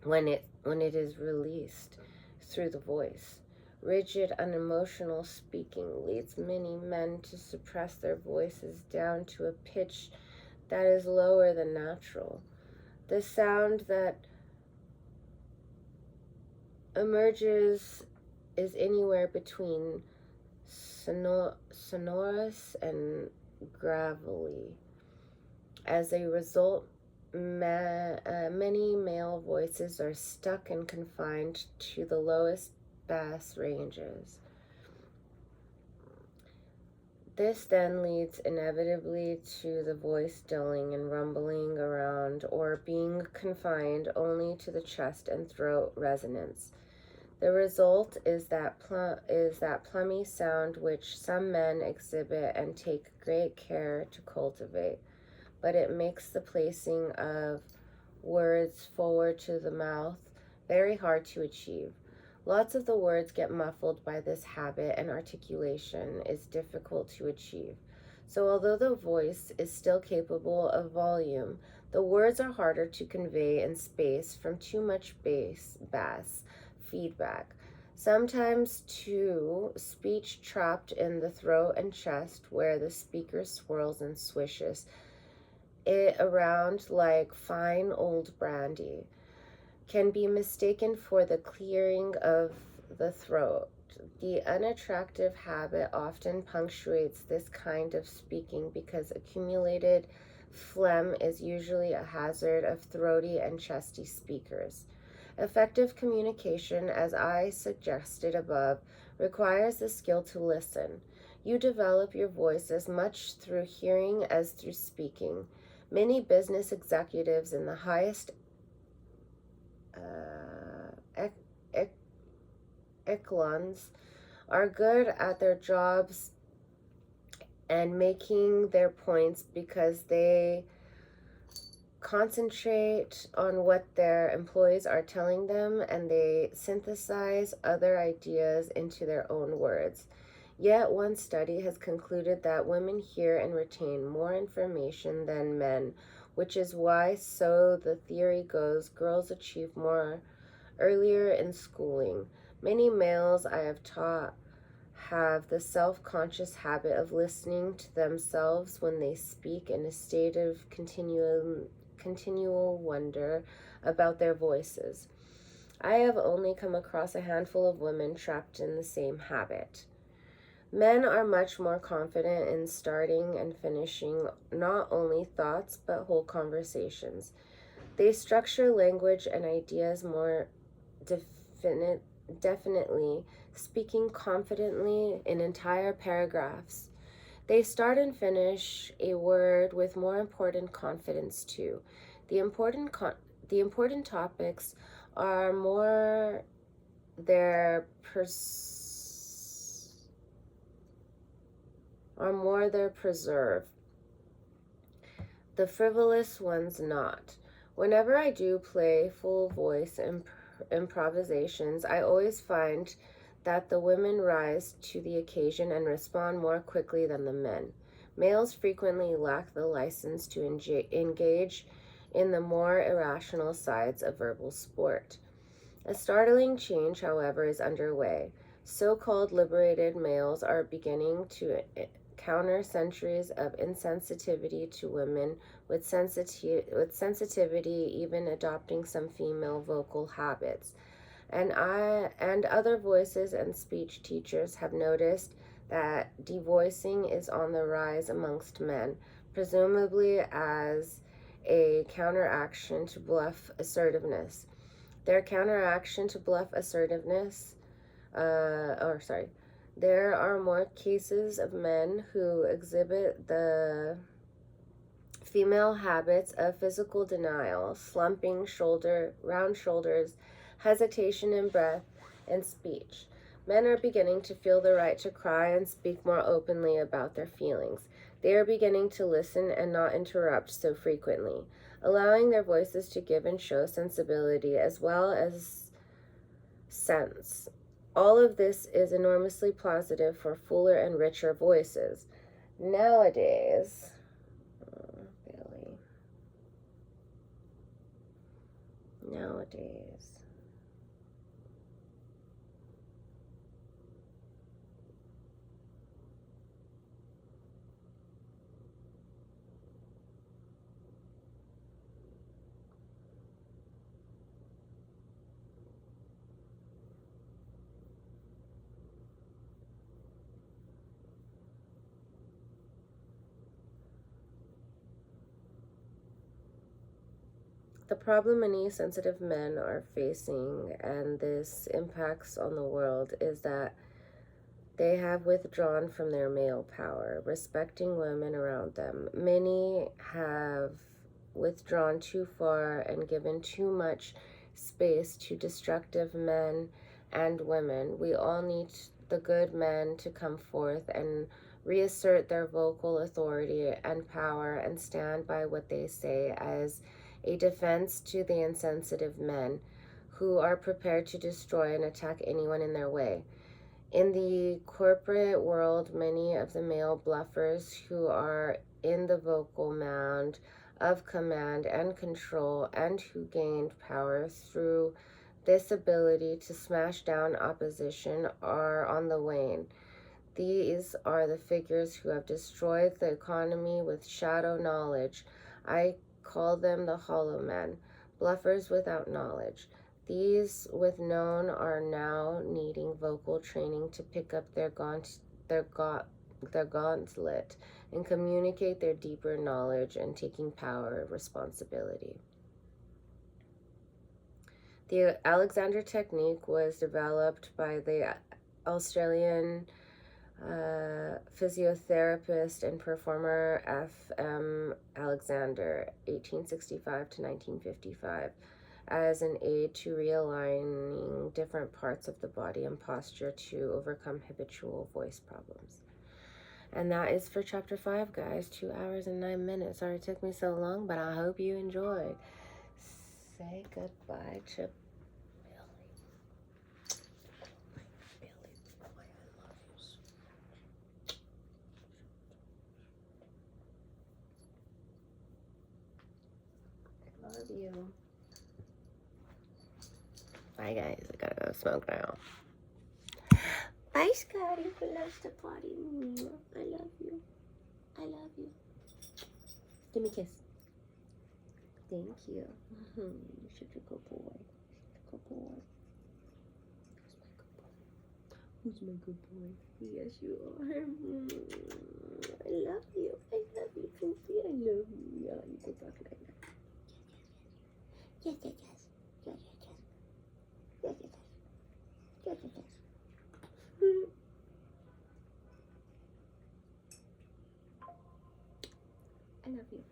when it is released through the voice. Rigid, unemotional speaking leads many men to suppress their voices down to a pitch that is lower than natural. The sound that emerges is anywhere between sonorous and gravelly. As a result, many male voices are stuck and confined to the lowest bass ranges. This then leads inevitably to the voice dulling and rumbling around, or being confined only to the chest and throat resonance. The result is that plummy sound which some men exhibit and take great care to cultivate, but it makes the placing of words forward to the mouth very hard to achieve. Lots of the words get muffled by this habit, and articulation is difficult to achieve. So although the voice is still capable of volume, the words are harder to convey in space from too much bass feedback. Sometimes, too, speech trapped in the throat and chest, where the speaker swirls and swishes it around like fine old brandy, can be mistaken for the clearing of the throat. The unattractive habit often punctuates this kind of speaking because accumulated phlegm is usually a hazard of throaty and chesty speakers. Effective communication, as I suggested above, requires the skill to listen. You develop your voice as much through hearing as through speaking. Many business executives in the highest echelons are good at their jobs and making their points because they concentrate on what their employees are telling them, and they synthesize other ideas into their own words. Yet one study has concluded that women hear and retain more information than men which is why, so the theory goes, girls achieve more earlier in schooling. Many males I have taught have the self-conscious habit of listening to themselves when they speak in a state of continual wonder about their voices. I have only come across a handful of women trapped in the same habit. Men are much more confident in starting and finishing not only thoughts but whole conversations. They structure language and ideas more definitely, speaking confidently in entire paragraphs. They start and finish a word with more important confidence too. The important topics are more their preserve. The frivolous ones not. Whenever I do play full voice improvisations, I always find that the women rise to the occasion and respond more quickly than the men. Males frequently lack the license to engage in the more irrational sides of verbal sport. A startling change, however, is underway. So-called liberated males are beginning to counter centuries of insensitivity to women with sensitivity, even adopting some female vocal habits. And other voices and speech teachers have noticed that devoicing is on the rise amongst men, presumably as a counteraction to bluff assertiveness. Their counteraction to bluff assertiveness, there are more cases of men who exhibit the female habits of physical denial, slumping, round shoulders, hesitation in breath and speech. Men are beginning to feel the right to cry and speak more openly about their feelings. They are beginning to listen and not interrupt so frequently, allowing their voices to give and show sensibility as well as sense. All of this is enormously positive for fuller and richer voices. Nowadays, the problem many sensitive men are facing, and this impacts on the world, is that they have withdrawn from their male power, respecting women around them. Many have withdrawn too far and given too much space to destructive men and women. We all need the good men to come forth and reassert their vocal authority and power and stand by what they say as a defense to the insensitive men who are prepared to destroy and attack anyone in their way. In the corporate world, many of the male bluffers who are in the vocal mound of command and control and who gained power through this ability to smash down opposition are on the wane. These are the figures who have destroyed the economy with shadow knowledge. I call them the hollow men, bluffers without knowledge. These with known are now needing vocal training to pick up their gauntlet and communicate their deeper knowledge and taking power and responsibility. The Alexander technique was developed by the Australian physiotherapist and performer F.M. Alexander, 1865 to 1955, as an aid to realigning different parts of the body and posture to overcome habitual voice problems. And that is for chapter 5, guys. 2 hours and 9 minutes. Sorry it took me so long, but I hope you enjoyed. Say goodbye to you. Bye, guys. I gotta go smoke now. Bye, Scotty, who loves to potty. I love you. I love you. Give me a kiss. Thank you. You're such a good boy. Such a good boy. Who's my good boy? Yes, you are. I love you. I love you, Poopy. I love you. Yeah, you go back like that. Yes, yes, yes. Yes, yes, yes. Yes, yes, yes. Yes, yes, yes. I love you.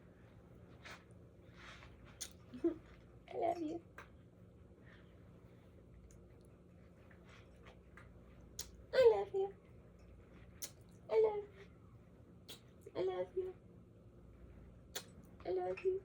I love you. I love you. I love you. I love you. I love you.